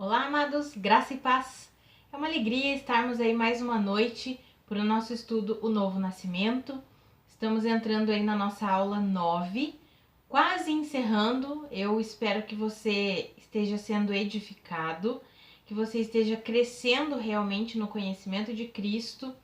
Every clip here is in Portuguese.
Olá, amados, graça e paz. É uma alegria estarmos aí mais uma noite para o nosso estudo O Novo Nascimento. Estamos entrando aí na nossa aula 9, quase encerrando. Eu espero que você esteja sendo edificado, que você esteja crescendo realmente no conhecimento de Cristo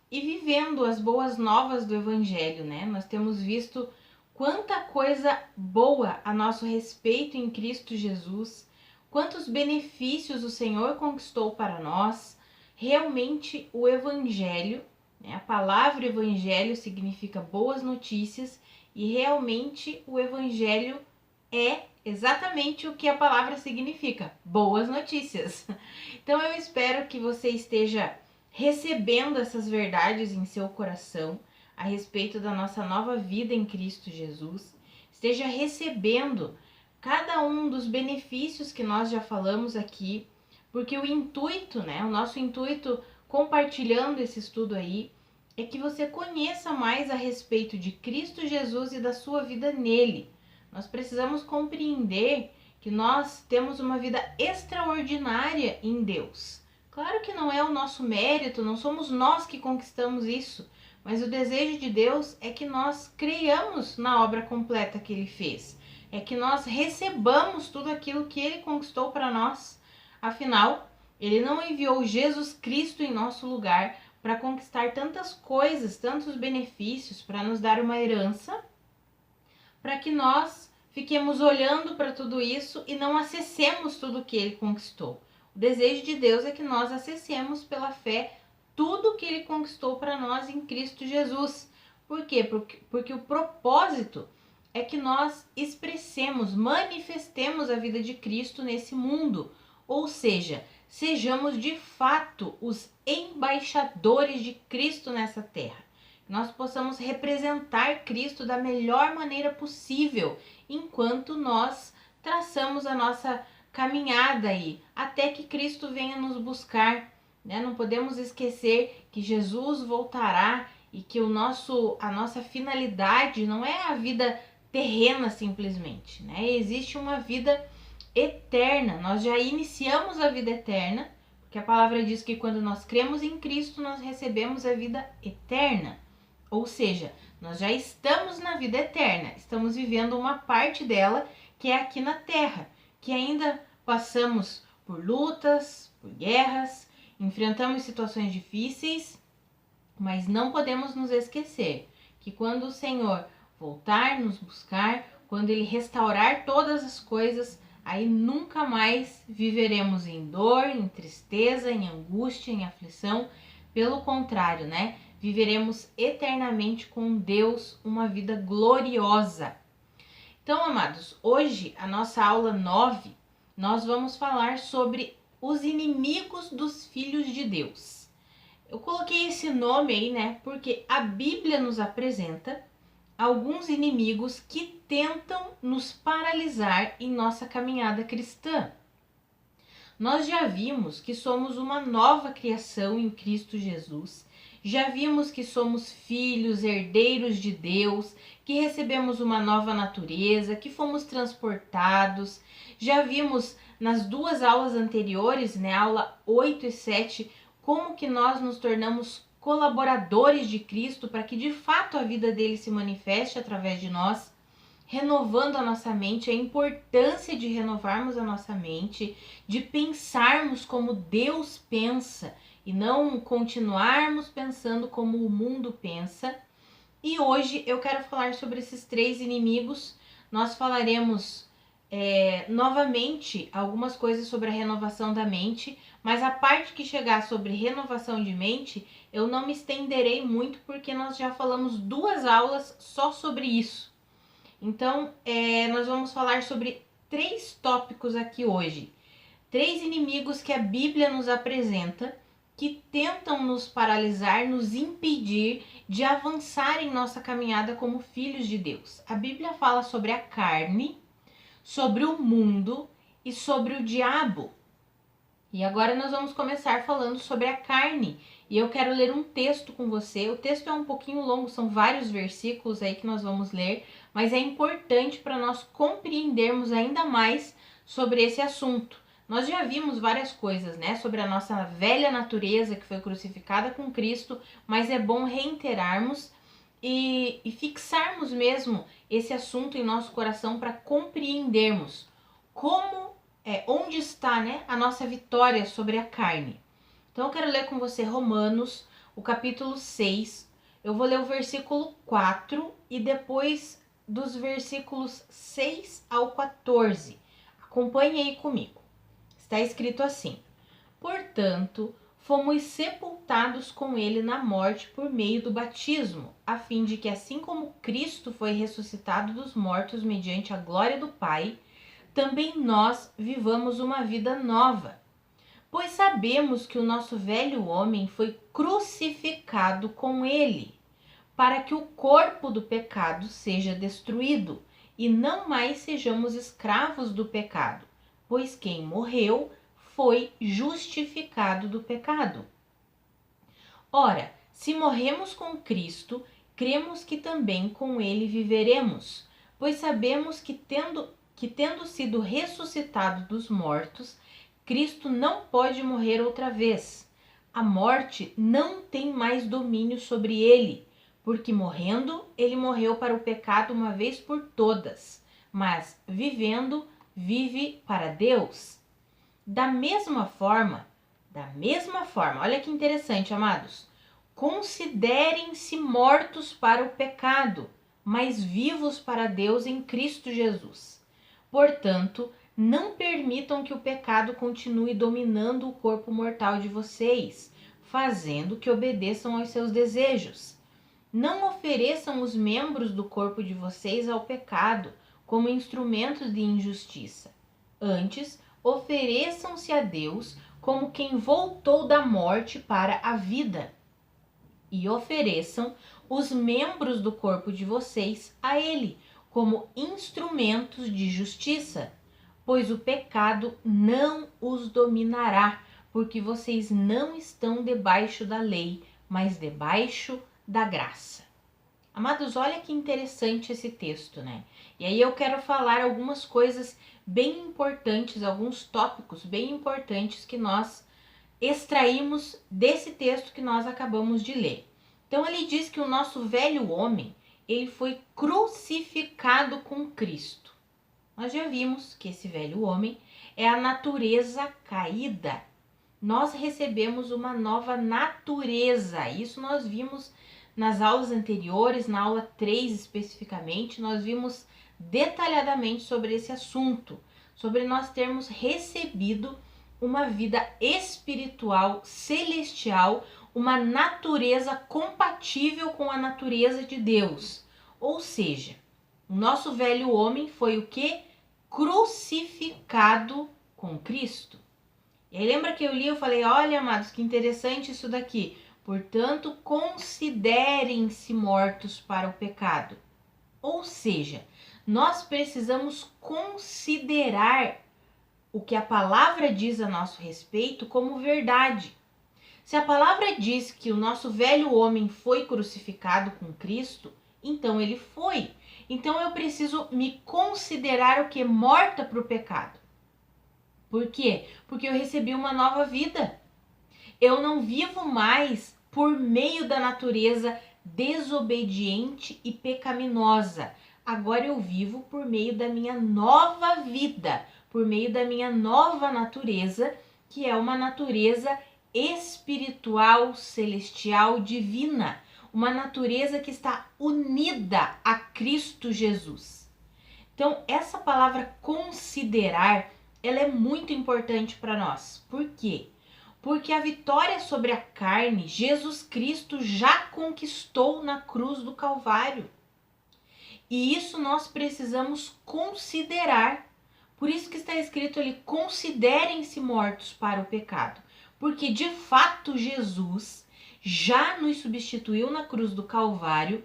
e vivendo as boas novas do Evangelho, né? Nós temos visto quanta coisa boa a nosso respeito em Cristo Jesus, quantos benefícios o Senhor conquistou para nós. Realmente o Evangelho, né? A palavra Evangelho significa boas notícias e realmente o Evangelho é exatamente o que a palavra significa, boas notícias. Então eu espero que você esteja recebendo essas verdades em seu coração a respeito da nossa nova vida em Cristo Jesus, esteja recebendo cada um dos benefícios que nós já falamos aqui, porque o intuito, né, o nosso intuito compartilhando esse estudo aí, é que você conheça mais a respeito de Cristo Jesus e da sua vida nele. Nós precisamos compreender que nós temos uma vida extraordinária em Deus. Claro que não é o nosso mérito, não somos nós que conquistamos isso, mas o desejo de Deus é que nós creiamos na obra completa que Ele fez, é que nós recebamos tudo aquilo que Ele conquistou para nós. Afinal, Ele não enviou Jesus Cristo em nosso lugar para conquistar tantas coisas, tantos benefícios, para nos dar uma herança, para que nós fiquemos olhando para tudo isso e não acessemos tudo que Ele conquistou. O desejo de Deus é que nós acessemos pela fé tudo que Ele conquistou para nós em Cristo Jesus. Por quê? Porque o propósito é que nós expressemos, manifestemos a vida de Cristo nesse mundo. Ou seja, sejamos de fato os embaixadores de Cristo nessa terra. Nós possamos representar Cristo da melhor maneira possível, enquanto nós traçamos a nossa caminhada aí, até que Cristo venha nos buscar, né? Não podemos esquecer que Jesus voltará e que a nossa finalidade não é a vida terrena simplesmente, né? Existe uma vida eterna. Nós já iniciamos a vida eterna, porque a palavra diz que quando nós cremos em Cristo, nós recebemos a vida eterna. Ou seja, nós já estamos na vida eterna, estamos vivendo uma parte dela que é aqui na terra, que ainda passamos por lutas, por guerras, enfrentamos situações difíceis, mas não podemos nos esquecer que quando o Senhor voltar nos buscar, quando Ele restaurar todas as coisas, aí nunca mais viveremos em dor, em tristeza, em angústia, em aflição. Pelo contrário, né? Viveremos eternamente com Deus uma vida gloriosa. Então, amados, hoje a nossa aula 9, nós vamos falar sobre os inimigos dos filhos de Deus. Eu coloquei esse nome aí, né? Porque a Bíblia nos apresenta alguns inimigos que tentam nos paralisar em nossa caminhada cristã. Nós já vimos que somos uma nova criação em Cristo Jesus, já vimos que somos filhos, herdeiros de Deus, que recebemos uma nova natureza, que fomos transportados, já vimos nas duas aulas anteriores, né, aula 8 e 7, como que nós nos tornamos colaboradores de Cristo para que de fato a vida dele se manifeste através de nós, renovando a nossa mente, a importância de renovarmos a nossa mente, de pensarmos como Deus pensa e não continuarmos pensando como o mundo pensa. E hoje eu quero falar sobre esses três inimigos. Nós falaremos novamente algumas coisas sobre a renovação da mente, mas a parte que chegar sobre renovação de mente, eu não me estenderei muito porque nós já falamos 2 aulas só sobre isso. Então, nós vamos falar sobre 3 tópicos aqui hoje. 3 inimigos que a Bíblia nos apresenta que tentam nos paralisar, nos impedir de avançar em nossa caminhada como filhos de Deus. A Bíblia fala sobre a carne, sobre o mundo e sobre o diabo. E agora nós vamos começar falando sobre a carne. E eu quero ler um texto com você. O texto é um pouquinho longo, são vários versículos aí que nós vamos ler, mas é importante para nós compreendermos ainda mais sobre esse assunto. Nós já vimos várias coisas, né, sobre a nossa velha natureza que foi crucificada com Cristo, mas é bom reiterarmos e fixarmos mesmo esse assunto em nosso coração para compreendermos onde está, né, a nossa vitória sobre a carne. Então eu quero ler com você Romanos, o capítulo 6. Eu vou ler o versículo 4 e depois dos versículos 6 ao 14. Acompanhe aí comigo. Está escrito assim: portanto, fomos sepultados com ele na morte por meio do batismo, a fim de que, assim como Cristo foi ressuscitado dos mortos mediante a glória do Pai, também nós vivamos uma vida nova. Pois sabemos que o nosso velho homem foi crucificado com ele, para que o corpo do pecado seja destruído e não mais sejamos escravos do pecado, pois quem morreu foi justificado do pecado. Ora, se morremos com Cristo, cremos que também com ele viveremos, pois sabemos que tendo sido ressuscitado dos mortos, Cristo não pode morrer outra vez. A morte não tem mais domínio sobre ele, porque morrendo, ele morreu para o pecado uma vez por todas, mas vivendo, vive para Deus. Da mesma forma, olha que interessante, amados, considerem-se mortos para o pecado, mas vivos para Deus em Cristo Jesus. Portanto, não permitam que o pecado continue dominando o corpo mortal de vocês, fazendo que obedeçam aos seus desejos. Não ofereçam os membros do corpo de vocês ao pecado como instrumentos de injustiça. Antes, ofereçam-se a Deus como quem voltou da morte para a vida. E ofereçam os membros do corpo de vocês a Ele como instrumentos de justiça, pois o pecado não os dominará, porque vocês não estão debaixo da lei, mas debaixo da graça. Amados, olha que interessante esse texto, né? E aí eu quero falar algumas coisas bem importantes, alguns tópicos bem importantes que nós extraímos desse texto que nós acabamos de ler. Então ele diz que o nosso velho homem, ele foi crucificado com Cristo. Nós já vimos que esse velho homem é a natureza caída. Nós recebemos uma nova natureza. Isso nós vimos nas aulas anteriores, na aula 3 especificamente, nós vimos detalhadamente sobre esse assunto, sobre nós termos recebido uma vida espiritual, celestial, uma natureza compatível com a natureza de Deus. Ou seja, o nosso velho homem foi o quê? Crucificado com Cristo. E aí lembra que eu falei, olha, amados, que interessante isso daqui. Portanto, considerem-se mortos para o pecado. Ou seja, nós precisamos considerar o que a palavra diz a nosso respeito como verdade. Se a palavra diz que o nosso velho homem foi crucificado com Cristo, então ele foi. Então eu preciso me considerar o que? Morta para o pecado. Por quê? Porque eu recebi uma nova vida. Eu não vivo mais por meio da natureza desobediente e pecaminosa. Agora eu vivo por meio da minha nova vida, por meio da minha nova natureza, que é uma natureza espiritual, celestial, divina. Uma natureza que está unida a Cristo Jesus. Então, essa palavra considerar, ela é muito importante para nós. Por quê? Porque a vitória sobre a carne, Jesus Cristo já conquistou na cruz do Calvário. E isso nós precisamos considerar. Por isso que está escrito ali, considerem-se mortos para o pecado. Porque de fato Jesus já nos substituiu na cruz do Calvário,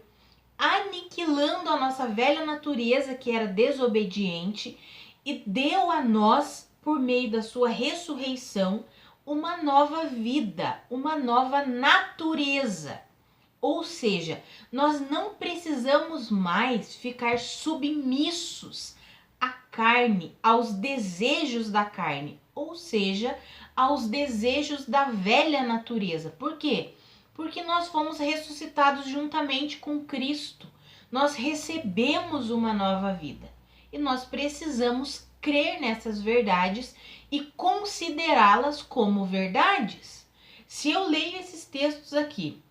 aniquilando a nossa velha natureza que era desobediente e deu a nós, por meio da sua ressurreição, uma nova vida, uma nova natureza. Ou seja, nós não precisamos mais ficar submissos à carne, aos desejos da carne. ou seja, aos desejos da velha natureza. Por quê? Porque nós fomos ressuscitados juntamente com Cristo. Nós recebemos uma nova vida e nós precisamos crer nessas verdades e considerá-las como verdades. Se eu leio esses textos aqui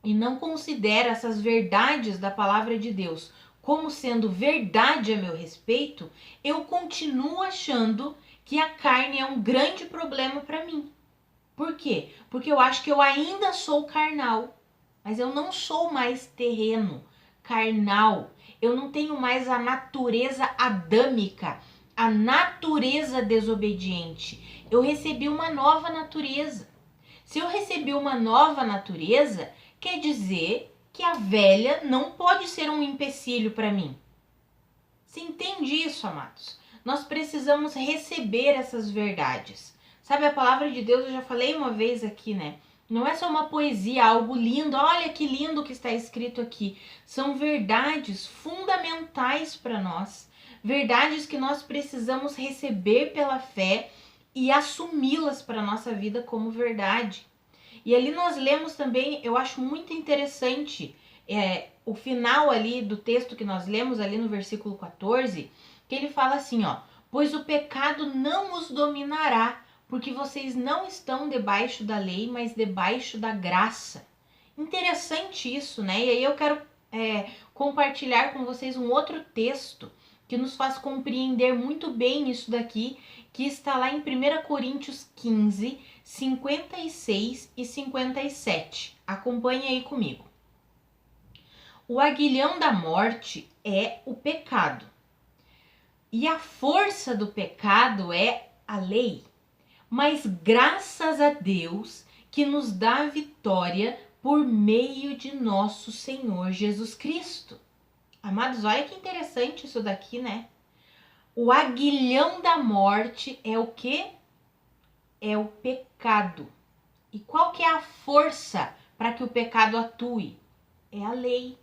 e não considero essas verdades da palavra de Deus como sendo verdade a meu respeito, eu continuo achando que a carne é um grande problema para mim. Por quê? Porque eu acho que eu ainda sou carnal, mas eu não sou mais terreno, carnal. Eu não tenho mais a natureza adâmica, a natureza desobediente. Eu recebi uma nova natureza. Se eu recebi uma nova natureza, quer dizer que a velha não pode ser um empecilho para mim. Você entende isso, amados? Nós precisamos receber essas verdades. Sabe, a palavra de Deus, eu já falei uma vez aqui, né? Não é só uma poesia, algo lindo. Olha que lindo que está escrito aqui. São verdades fundamentais para nós. Verdades que nós precisamos receber pela fé e assumi-las para a nossa vida como verdade. E ali nós lemos também, eu acho muito interessante, o final ali do texto que nós lemos, ali no versículo 14, que ele fala assim, ó: pois o pecado não os dominará, porque vocês não estão debaixo da lei, mas debaixo da graça. Interessante isso, né? E aí eu quero compartilhar com vocês um outro texto que nos faz compreender muito bem isso daqui, que está lá em 1 Coríntios 15, 56 e 57. Acompanhe aí comigo. O aguilhão da morte é o pecado, e a força do pecado é a lei. Mas graças a Deus que nos dá a vitória por meio de nosso Senhor Jesus Cristo. Amados, olha que interessante isso daqui, né? O aguilhão da morte é o quê? É o pecado. E qual que é a força para que o pecado atue? É a lei.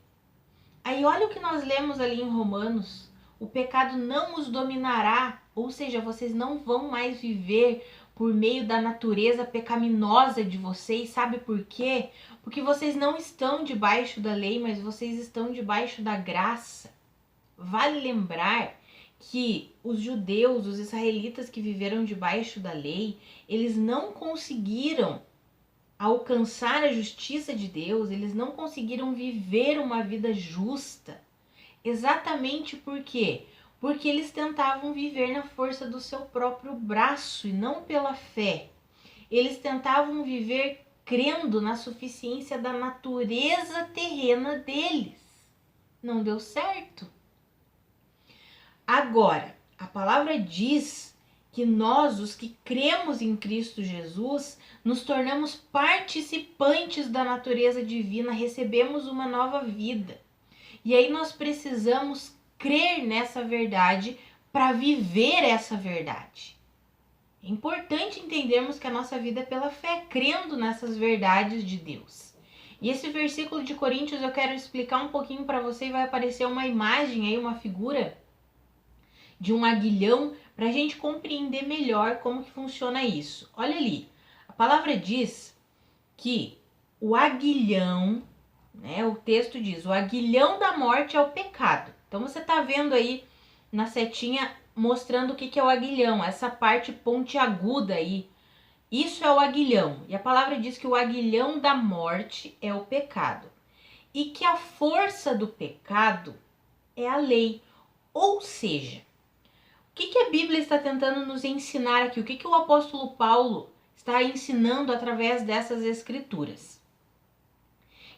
Aí olha o que nós lemos ali em Romanos. O pecado não os dominará, ou seja, vocês não vão mais viver por meio da natureza pecaminosa de vocês. Sabe por quê? Porque vocês não estão debaixo da lei, mas vocês estão debaixo da graça. Vale lembrar que os judeus, os israelitas que viveram debaixo da lei, eles não conseguiram alcançar a justiça de Deus, eles não conseguiram viver uma vida justa. Exatamente por quê? Porque eles tentavam viver na força do seu próprio braço e não pela fé. Eles tentavam viver crendo na suficiência da natureza terrena deles. Não deu certo. Agora, a palavra diz que nós, os que cremos em Cristo Jesus, nos tornamos participantes da natureza divina, recebemos uma nova vida. E aí nós precisamos crer nessa verdade para viver essa verdade. É importante entendermos que a nossa vida é pela fé, crendo nessas verdades de Deus. E esse versículo de Coríntios eu quero explicar um pouquinho para você, e vai aparecer uma imagem aí, uma figura de um aguilhão, para a gente compreender melhor como que funciona isso. Olha ali, a palavra diz que o aguilhão, né, o texto diz, o aguilhão da morte é o pecado. Então você está vendo aí na setinha mostrando o que é o aguilhão, essa parte pontiaguda aí. Isso é o aguilhão. E a palavra diz que o aguilhão da morte é o pecado. E que a força do pecado é a lei. Ou seja, o que a Bíblia está tentando nos ensinar aqui? O que o apóstolo Paulo está ensinando através dessas escrituras?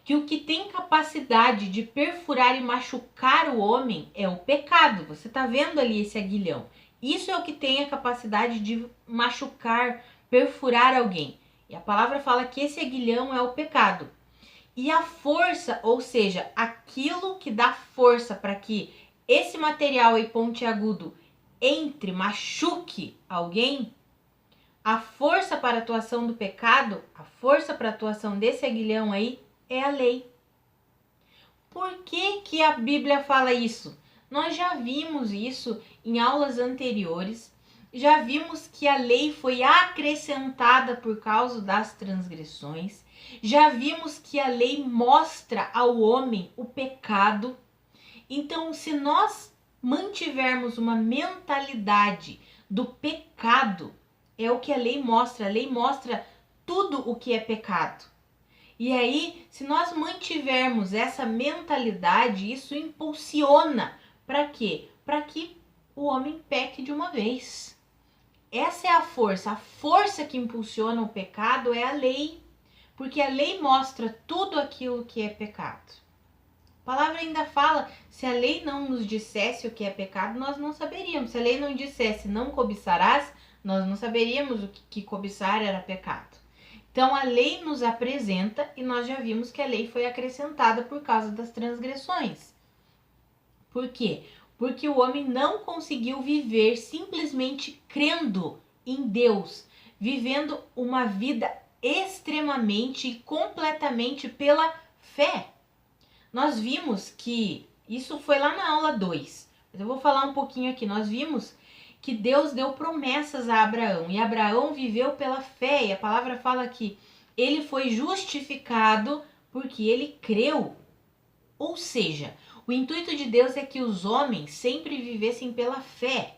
Que o que tem capacidade de perfurar e machucar o homem é o pecado. Você está vendo ali esse aguilhão. Isso é o que tem a capacidade de machucar, perfurar alguém. E a palavra fala que esse aguilhão é o pecado. E a força, ou seja, aquilo que dá força para que esse material aí pontiagudo entre, machuque alguém, a força para a atuação do pecado, a força para a atuação desse aguilhão aí é a lei. Por que a Bíblia fala isso? Nós já vimos isso em aulas anteriores. já vimos que a lei foi acrescentada por causa das transgressões, já vimos que a lei mostra ao homem o pecado. Então, se nós mantivermos uma mentalidade do pecado, é o que a lei mostra tudo o que é pecado. E aí, se nós mantivermos essa mentalidade, isso impulsiona para quê? Para que o homem peque de uma vez. Essa é a força que impulsiona o pecado é a lei, porque a lei mostra tudo aquilo que é pecado. A palavra ainda fala, se a lei não nos dissesse o que é pecado, nós não saberíamos. Se a lei não dissesse não cobiçarás, nós não saberíamos o que cobiçar era pecado. Então a lei nos apresenta e nós já vimos que a lei foi acrescentada por causa das transgressões. Por quê? Porque o homem não conseguiu viver simplesmente crendo em Deus, vivendo uma vida extremamente e completamente pela fé. Nós vimos que, isso foi lá na aula 2, mas eu vou falar um pouquinho aqui. Nós vimos que Deus deu promessas a Abraão, e Abraão viveu pela fé, e a palavra fala que ele foi justificado porque ele creu. Ou seja, o intuito de Deus é que os homens sempre vivessem pela fé.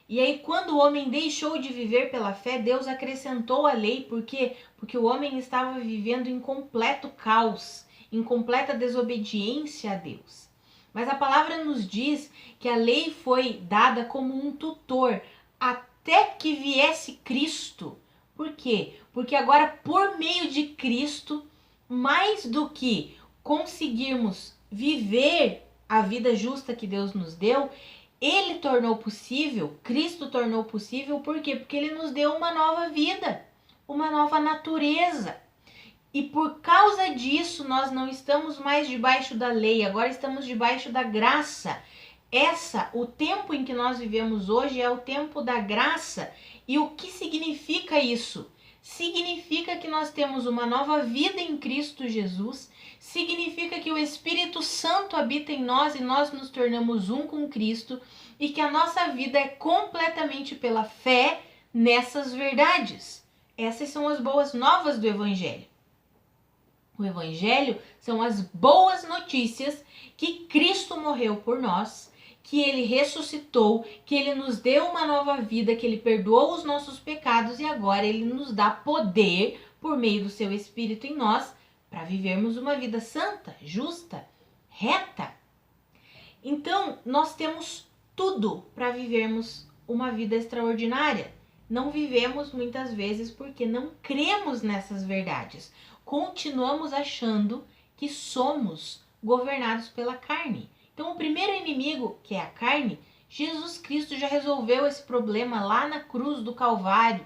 E aí, quando o homem deixou de viver pela fé, Deus acrescentou a lei. Por quê? Porque o homem estava vivendo em completo caos, em completa desobediência a Deus. Mas a palavra nos diz que a lei foi dada como um tutor até que viesse Cristo. Por quê? Porque agora, por meio de Cristo, mais do que conseguirmos viver a vida justa que Deus nos deu, ele tornou possível, Cristo tornou possível, por quê? Porque ele nos deu uma nova vida, uma nova natureza. E por causa disso, nós não estamos mais debaixo da lei, agora estamos debaixo da graça. O tempo em que nós vivemos hoje é o tempo da graça. E o que significa isso? Significa que nós temos uma nova vida em Cristo Jesus, significa que o Espírito Santo habita em nós e nós nos tornamos um com Cristo e que a nossa vida é completamente pela fé nessas verdades. Essas são as boas novas do Evangelho. O Evangelho são as boas notícias que Cristo morreu por nós, que ele ressuscitou, que ele nos deu uma nova vida, que ele perdoou os nossos pecados e agora ele nos dá poder por meio do seu Espírito em nós para vivermos uma vida santa, justa, reta. Então, nós temos tudo para vivermos uma vida extraordinária. Não vivemos muitas vezes porque não cremos nessas verdades. Continuamos achando que somos governados pela carne. Então, o primeiro inimigo, que é a carne, Jesus Cristo já resolveu esse problema lá na cruz do Calvário.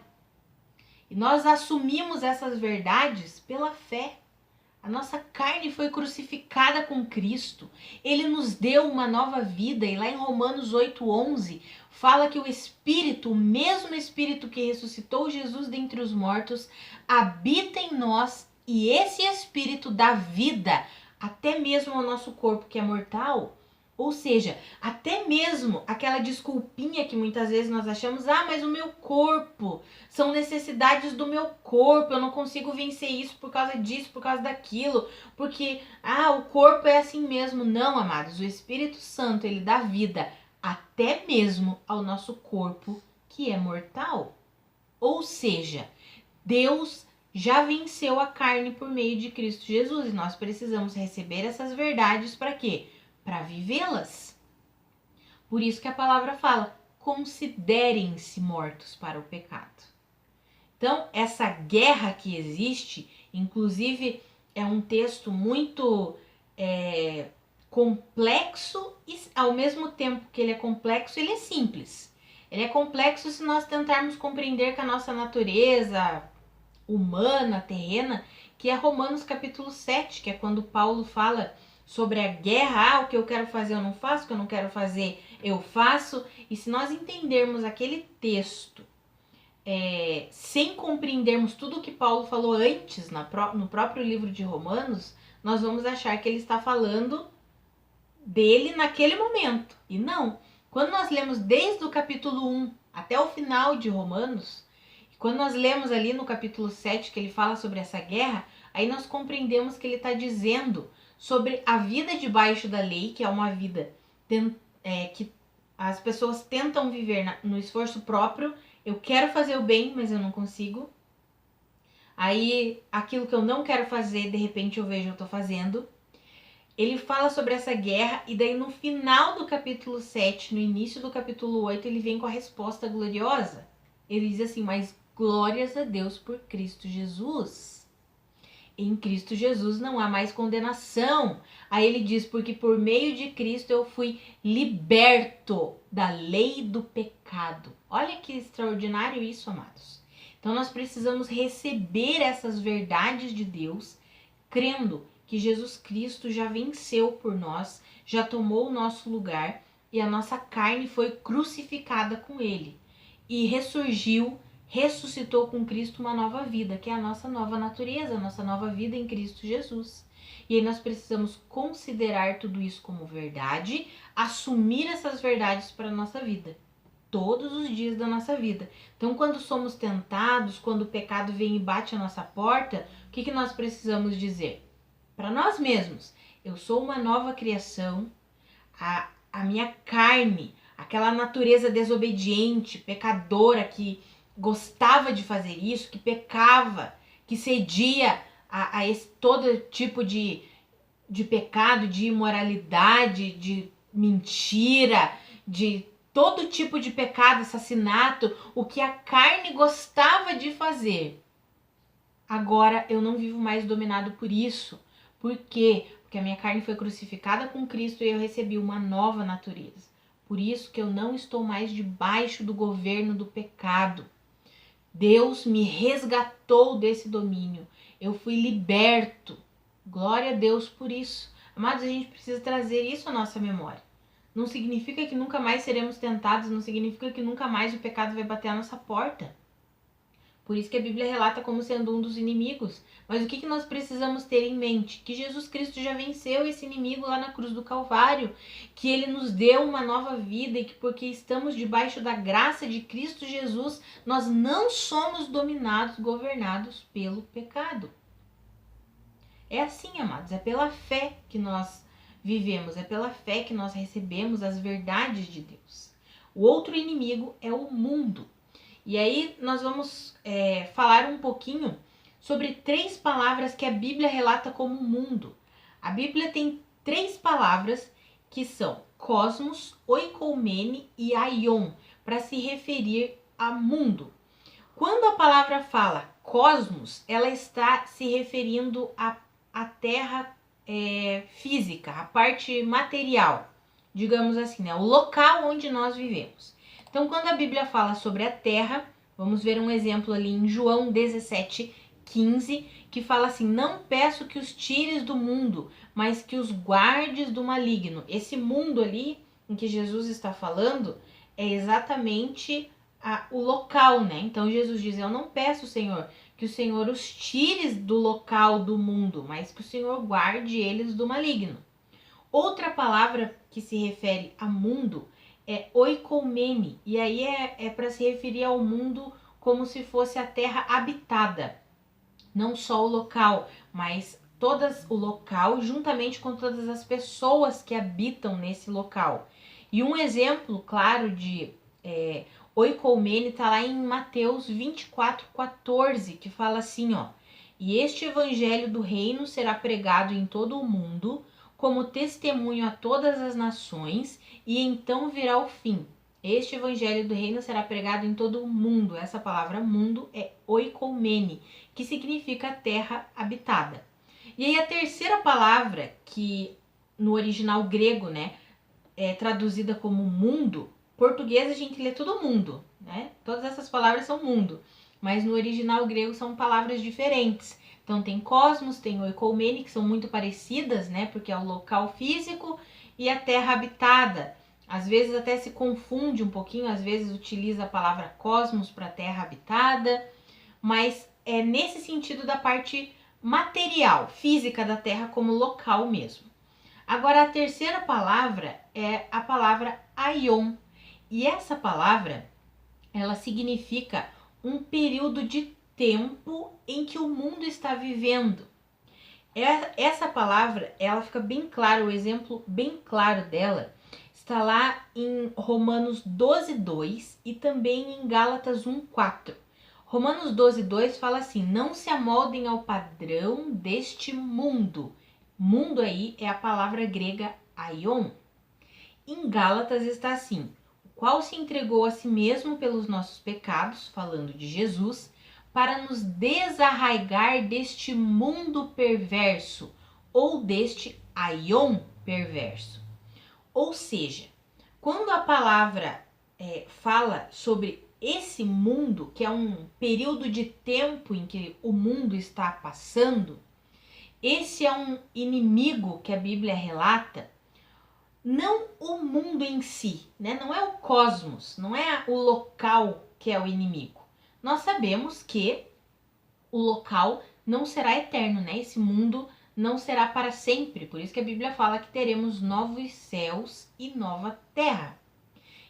E nós assumimos essas verdades pela fé. A nossa carne foi crucificada com Cristo. Ele nos deu uma nova vida. E lá em Romanos 8:11, fala que o Espírito, o mesmo Espírito que ressuscitou Jesus dentre os mortos, habita em nós. E esse Espírito dá vida até mesmo ao nosso corpo que é mortal. Ou seja, até mesmo aquela desculpinha que muitas vezes nós achamos, mas o meu corpo, são necessidades do meu corpo, eu não consigo vencer isso por causa disso, por causa daquilo, porque, o corpo é assim mesmo. Não, amados, o Espírito Santo, ele dá vida até mesmo ao nosso corpo que é mortal. Ou seja, Deus já venceu a carne por meio de Cristo Jesus e nós precisamos receber essas verdades para quê? Para vivê-las. Por isso que a palavra fala, considerem-se mortos para o pecado. Então, essa guerra que existe, inclusive é um texto muito complexo e ao mesmo tempo que ele é complexo, ele é simples. Ele é complexo se nós tentarmos compreender com a nossa natureza humana, terrena, que é Romanos capítulo 7, que é quando Paulo fala sobre a guerra, o que eu quero fazer eu não faço, o que eu não quero fazer eu faço. E se nós entendermos aquele texto sem compreendermos tudo o que Paulo falou antes no próprio livro de Romanos, nós vamos achar que ele está falando dele naquele momento. E não. Quando nós lemos desde o capítulo 1 até o final de Romanos, quando nós lemos ali no capítulo 7 que ele fala sobre essa guerra, aí nós compreendemos que ele está dizendo sobre a vida debaixo da lei, que é uma vida que as pessoas tentam viver no esforço próprio. Eu quero fazer o bem, mas eu não consigo. Aí aquilo que eu não quero fazer, de repente eu vejo eu tô fazendo. Ele fala sobre essa guerra e daí no final do capítulo 7, no início do capítulo 8, ele vem com a resposta gloriosa. Ele diz assim: mas glórias a Deus por Cristo Jesus. Em Cristo Jesus não há mais condenação. Aí ele diz: porque por meio de Cristo eu fui liberto da lei do pecado. Olha que extraordinário isso, amados. Então nós precisamos receber essas verdades de Deus, crendo que Jesus Cristo já venceu por nós, já tomou o nosso lugar e a nossa carne foi crucificada com ele. E ressuscitou com Cristo uma nova vida, que é a nossa nova natureza, a nossa nova vida em Cristo Jesus. E aí nós precisamos considerar tudo isso como verdade, assumir essas verdades para a nossa vida, todos os dias da nossa vida. Então, quando somos tentados, quando o pecado vem e bate a nossa porta, o que nós precisamos dizer? Para nós mesmos: eu sou uma nova criação, a minha carne, aquela natureza desobediente, pecadora, que gostava de fazer isso, que pecava, que cedia a esse todo tipo de pecado, de imoralidade, de mentira, de todo tipo de pecado, assassinato, o que a carne gostava de fazer. Agora eu não vivo mais dominado por isso. Por quê? Porque a minha carne foi crucificada com Cristo e eu recebi uma nova natureza. Por isso que eu não estou mais debaixo do governo do pecado. Deus me resgatou desse domínio. Eu fui liberto. Glória a Deus por isso. Amados, a gente precisa trazer isso à nossa memória. Não significa que nunca mais seremos tentados, não significa que nunca mais o pecado vai bater à nossa porta. Por isso que a Bíblia relata como sendo um dos inimigos. Mas o que nós precisamos ter em mente? Que Jesus Cristo já venceu esse inimigo lá na cruz do Calvário. Que ele nos deu uma nova vida e que porque estamos debaixo da graça de Cristo Jesus, nós não somos dominados, governados pelo pecado. É assim, amados, é pela fé que nós vivemos, é pela fé que nós recebemos as verdades de Deus. O outro inimigo é o mundo. E aí nós vamos falar um pouquinho sobre 3 palavras que a Bíblia relata como mundo. A Bíblia tem 3 palavras que são cosmos, oikoumene e aion, para se referir a mundo. Quando a palavra fala cosmos, ela está se referindo à terra física, a parte material, digamos assim, né? O local onde nós vivemos. Então, quando a Bíblia fala sobre a terra, vamos ver um exemplo ali em João 17:15, que fala assim: não peço que os tires do mundo, mas que os guardes do maligno. Esse mundo ali em que Jesus está falando é exatamente o local, né? Então Jesus diz: eu não peço, Senhor, que o Senhor os tires do local do mundo, mas que o Senhor guarde eles do maligno. Outra palavra que se refere a mundo é oikoumene, e aí é para se referir ao mundo como se fosse a terra habitada. Não só o local, mas o local juntamente com todas as pessoas que habitam nesse local. E um exemplo claro de oikoumene está lá em Mateus 24:14, que fala assim, ó: e este evangelho do reino será pregado em todo o mundo como testemunho a todas as nações, e então virá o fim. Este evangelho do reino será pregado em todo o mundo. Essa palavra mundo é oikoumene, que significa terra habitada. E aí a terceira palavra, que no original grego, né, é traduzida como mundo, português a gente lê todo mundo, né? Todas essas palavras são mundo, mas no original grego são palavras diferentes. Então tem cosmos, tem oikoumene, que são muito parecidas, né? Porque é o local físico e a terra habitada. Às vezes até se confunde um pouquinho, às vezes utiliza a palavra cosmos para terra habitada, mas é nesse sentido da parte material, física da terra como local mesmo. Agora a terceira palavra é a palavra aion. E essa palavra ela significa um período de tempo em que o mundo está vivendo. Essa palavra, ela fica bem clara, o exemplo bem claro dela está lá em Romanos 12:2 e também em Gálatas 1:4. Romanos 12:2 fala assim: não se amoldem ao padrão deste mundo. Mundo aí é a palavra grega aion. Em Gálatas está assim: o qual se entregou a si mesmo pelos nossos pecados, falando de Jesus, para nos desarraigar deste mundo perverso, ou deste aion perverso. Ou seja, quando a palavra fala sobre esse mundo, que é um período de tempo em que o mundo está passando, esse é um inimigo que a Bíblia relata, não o mundo em si, né? Não é o cosmos, não é o local que é o inimigo. Nós sabemos que o local não será eterno, né? Esse mundo não será para sempre, por isso que a Bíblia fala que teremos novos céus e nova terra.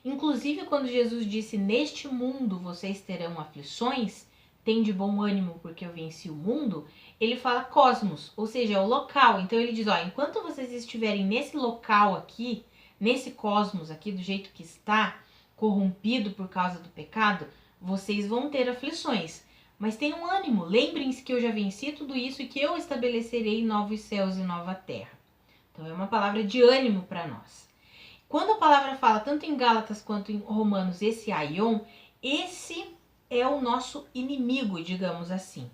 Inclusive, quando Jesus disse, neste mundo vocês terão aflições, tem de bom ânimo porque eu venci o mundo, ele fala cosmos, ou seja, o local. Então ele diz, ó, enquanto vocês estiverem nesse local aqui, nesse cosmos aqui, do jeito que está, corrompido por causa do pecado, vocês vão ter aflições. Mas tenham ânimo, lembrem-se que eu já venci tudo isso e que eu estabelecerei novos céus e nova terra. Então é uma palavra de ânimo para nós. Quando a palavra fala tanto em Gálatas quanto em Romanos esse aion, esse é o nosso inimigo, digamos assim.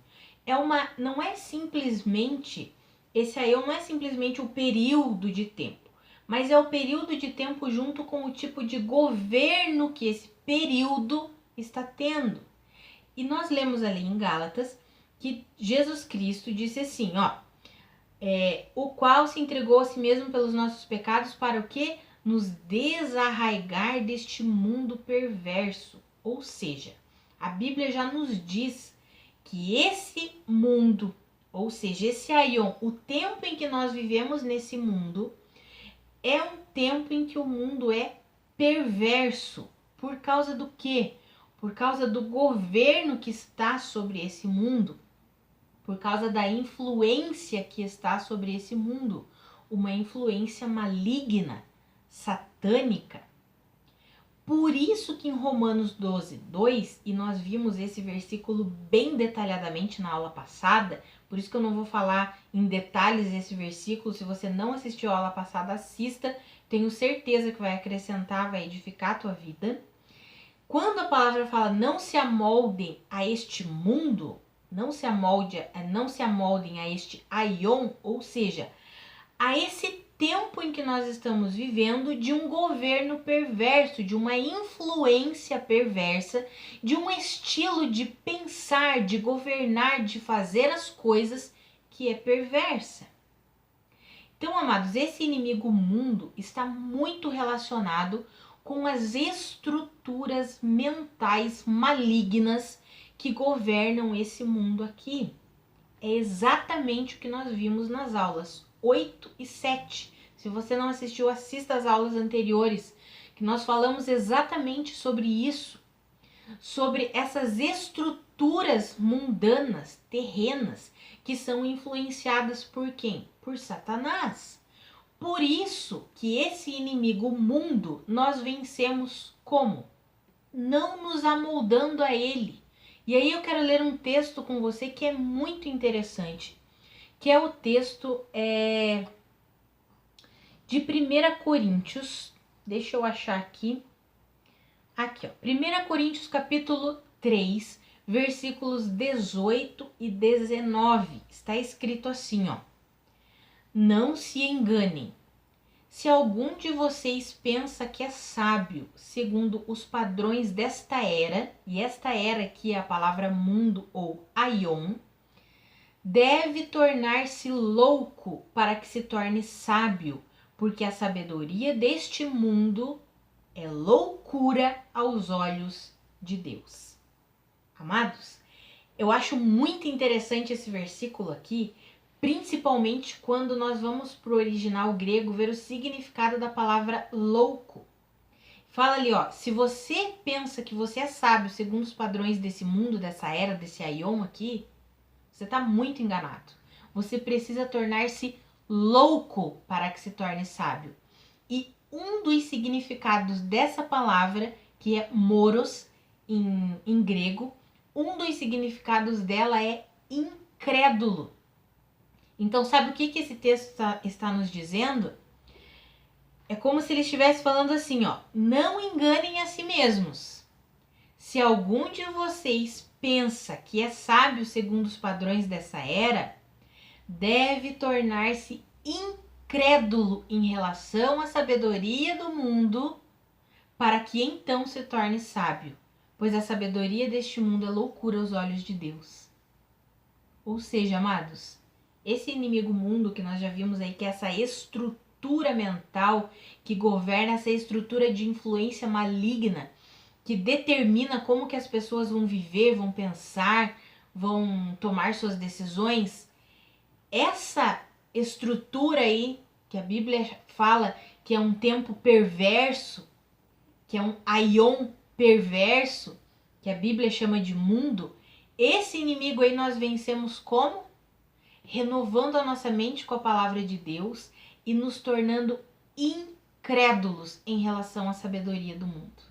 Não é simplesmente, esse aion não é simplesmente o período de tempo, mas é o período de tempo junto com o tipo de governo que esse período está tendo. E nós lemos ali em Gálatas que Jesus Cristo disse assim, ó, o qual se entregou a si mesmo pelos nossos pecados para o quê? Nos desarraigar deste mundo perverso. Ou seja, a Bíblia já nos diz que esse mundo, ou seja, esse aion, o tempo em que nós vivemos nesse mundo, é um tempo em que o mundo é perverso. Por causa do quê? Por causa do governo que está sobre esse mundo, por causa da influência que está sobre esse mundo, uma influência maligna, satânica. Por isso que em Romanos 12:2, e nós vimos esse versículo bem detalhadamente na aula passada, por isso que eu não vou falar em detalhes esse versículo, se você não assistiu a aula passada, assista, tenho certeza que vai acrescentar, vai edificar a tua vida. Quando a palavra fala não se amoldem a este mundo, não se amoldem a este aion, ou seja, a esse tempo em que nós estamos vivendo de um governo perverso, de uma influência perversa, de um estilo de pensar, de governar, de fazer as coisas que é perversa. Então, amados, esse inimigo mundo está muito relacionado com as estruturas mentais malignas que governam esse mundo aqui. É exatamente o que nós vimos nas aulas 8 e 7. Se você não assistiu, assista às aulas anteriores, que nós falamos exatamente sobre isso, sobre essas estruturas mundanas, terrenas, que são influenciadas por quem? Por Satanás. Por isso que esse inimigo mundo nós vencemos como? Não nos amoldando a ele. E aí eu quero ler um texto com você que é muito interessante, que é o texto de 1 Coríntios. Deixa eu achar aqui. Aqui, ó. 1 Coríntios capítulo 3, versículos 18 e 19. Está escrito assim, ó. Não se enganem. Se algum de vocês pensa que é sábio, segundo os padrões desta era, e esta era aqui é a palavra mundo ou aion, deve tornar-se louco para que se torne sábio, porque a sabedoria deste mundo é loucura aos olhos de Deus. Amados, eu acho muito interessante esse versículo aqui, principalmente quando nós vamos para o original grego ver o significado da palavra louco. Fala ali, ó, se você pensa que você é sábio segundo os padrões desse mundo, dessa era, desse aion aqui, você está muito enganado. Você precisa tornar-se louco para que se torne sábio. E um dos significados dessa palavra, que é moros em grego, um dos significados dela é incrédulo. Então, sabe o que esse texto está nos dizendo? É como se ele estivesse falando assim, ó, não enganem a si mesmos. Se algum de vocês pensa que é sábio segundo os padrões dessa era, deve tornar-se incrédulo em relação à sabedoria do mundo, para que então se torne sábio, pois a sabedoria deste mundo é loucura aos olhos de Deus. Ou seja, amados, esse inimigo mundo que nós já vimos aí, que é essa estrutura mental que governa, essa estrutura de influência maligna, que determina como que as pessoas vão viver, vão pensar, vão tomar suas decisões. Essa estrutura aí, que a Bíblia fala que é um tempo perverso, que é um aion perverso, que a Bíblia chama de mundo, esse inimigo aí nós vencemos como? Renovando a nossa mente com a palavra de Deus e nos tornando incrédulos em relação à sabedoria do mundo.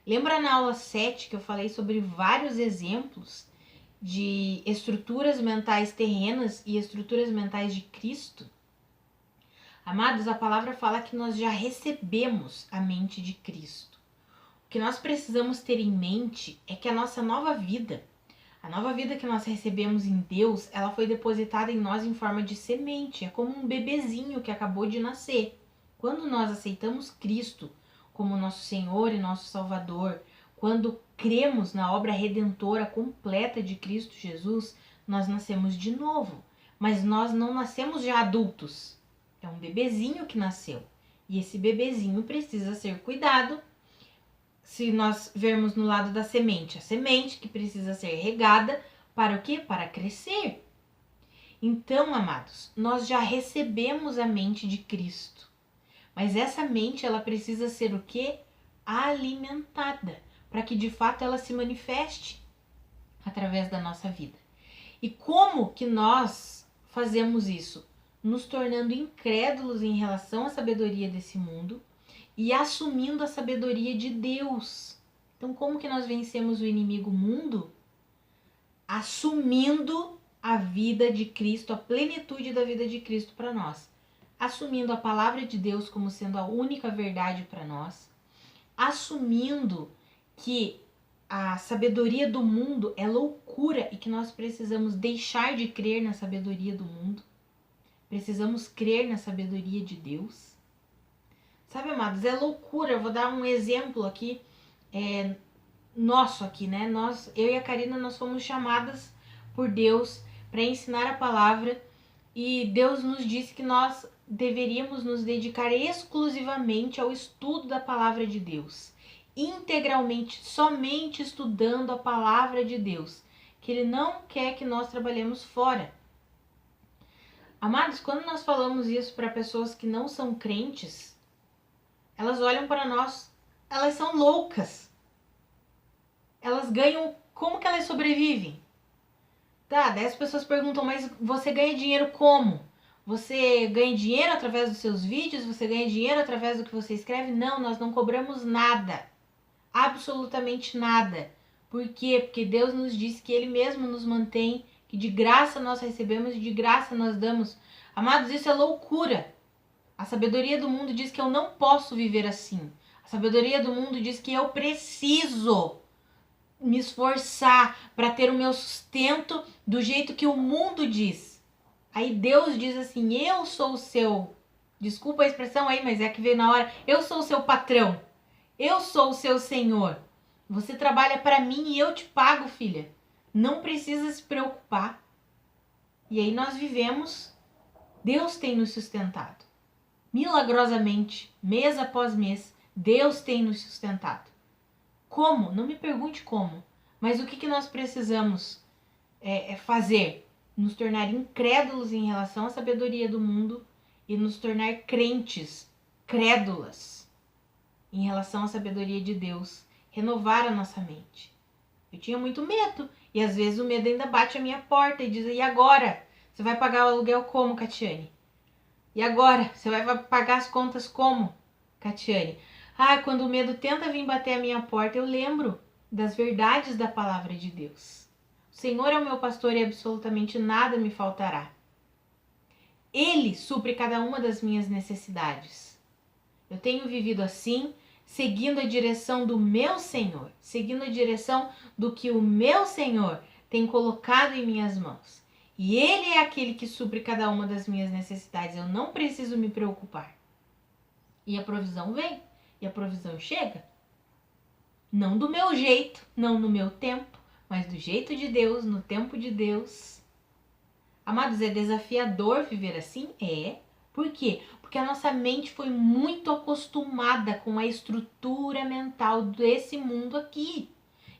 Lembra na aula 7 que eu falei sobre vários exemplos de estruturas mentais terrenas e estruturas mentais de Cristo? Amados, a palavra fala que nós já recebemos a mente de Cristo. O que nós precisamos ter em mente é que a nossa nova vida, a nova vida que nós recebemos em Deus, ela foi depositada em nós em forma de semente. É como um bebezinho que acabou de nascer. Quando nós aceitamos Cristo como nosso Senhor e nosso Salvador, quando cremos na obra redentora completa de Cristo Jesus, nós nascemos de novo. Mas nós não nascemos já adultos. É um bebezinho que nasceu. E esse bebezinho precisa ser cuidado. Se nós vermos no lado da semente, a semente que precisa ser regada para o quê? Para crescer. Então, amados, nós já recebemos a mente de Cristo. Mas essa mente, ela precisa ser o quê? Alimentada, para que de fato ela se manifeste através da nossa vida. E como que nós fazemos isso? Nos tornando incrédulos em relação à sabedoria desse mundo e assumindo a sabedoria de Deus. Então, como que nós vencemos o inimigo mundo? Assumindo a vida de Cristo, a plenitude da vida de Cristo para nós. Assumindo a palavra de Deus como sendo a única verdade para nós. Assumindo que a sabedoria do mundo é loucura e que nós precisamos deixar de crer na sabedoria do mundo. Precisamos crer na sabedoria de Deus. Sabe, amados, é loucura. Eu vou dar um exemplo aqui, nosso aqui, né? Eu e a Karina, nós fomos chamadas por Deus para ensinar a palavra e Deus nos disse que nós deveríamos nos dedicar exclusivamente ao estudo da palavra de Deus, integralmente, somente estudando a palavra de Deus, que Ele não quer que nós trabalhemos fora. Amados, quando nós falamos isso para pessoas que não são crentes, elas olham para nós, elas são loucas. Elas ganham, como que elas sobrevivem? Tá, daí as pessoas perguntam, mas você ganha dinheiro como? Você ganha dinheiro através dos seus vídeos? Você ganha dinheiro através do que você escreve? Não, nós não cobramos nada. Absolutamente nada. Por quê? Porque Deus nos disse que Ele mesmo nos mantém, que de graça nós recebemos e de graça nós damos. Amados, isso é loucura. A sabedoria do mundo diz que eu não posso viver assim. A sabedoria do mundo diz que eu preciso me esforçar para ter o meu sustento do jeito que o mundo diz. Aí Deus diz assim, eu sou o seu, desculpa a expressão aí, mas é que veio na hora, eu sou o seu patrão, eu sou o seu senhor, você trabalha para mim e eu te pago, filha, não precisa se preocupar. E aí nós vivemos, Deus tem nos sustentado, milagrosamente, mês após mês, Deus tem nos sustentado. Como? Não me pergunte como. Mas o que nós precisamos fazer? Nos tornar incrédulos em relação à sabedoria do mundo e nos tornar crentes, crédulas em relação à sabedoria de Deus, renovar a nossa mente. Eu tinha muito medo, e às vezes o medo ainda bate a minha porta e diz: e agora? Você vai pagar o aluguel como, Catiane? E agora? Você vai pagar as contas como, Catiane? Quando o medo tenta vir bater a minha porta, eu lembro das verdades da palavra de Deus. O Senhor é o meu pastor e absolutamente nada me faltará. Ele supre cada uma das minhas necessidades. Eu tenho vivido assim, seguindo a direção do meu Senhor, seguindo a direção do que o meu Senhor tem colocado em minhas mãos. E Ele é aquele que supre cada uma das minhas necessidades. Eu não preciso me preocupar. E a provisão vem, e a provisão chega. Não do meu jeito, não no meu tempo, mas do jeito de Deus, no tempo de Deus. Amados, é desafiador viver assim? É. Por quê? Porque a nossa mente foi muito acostumada com a estrutura mental desse mundo aqui.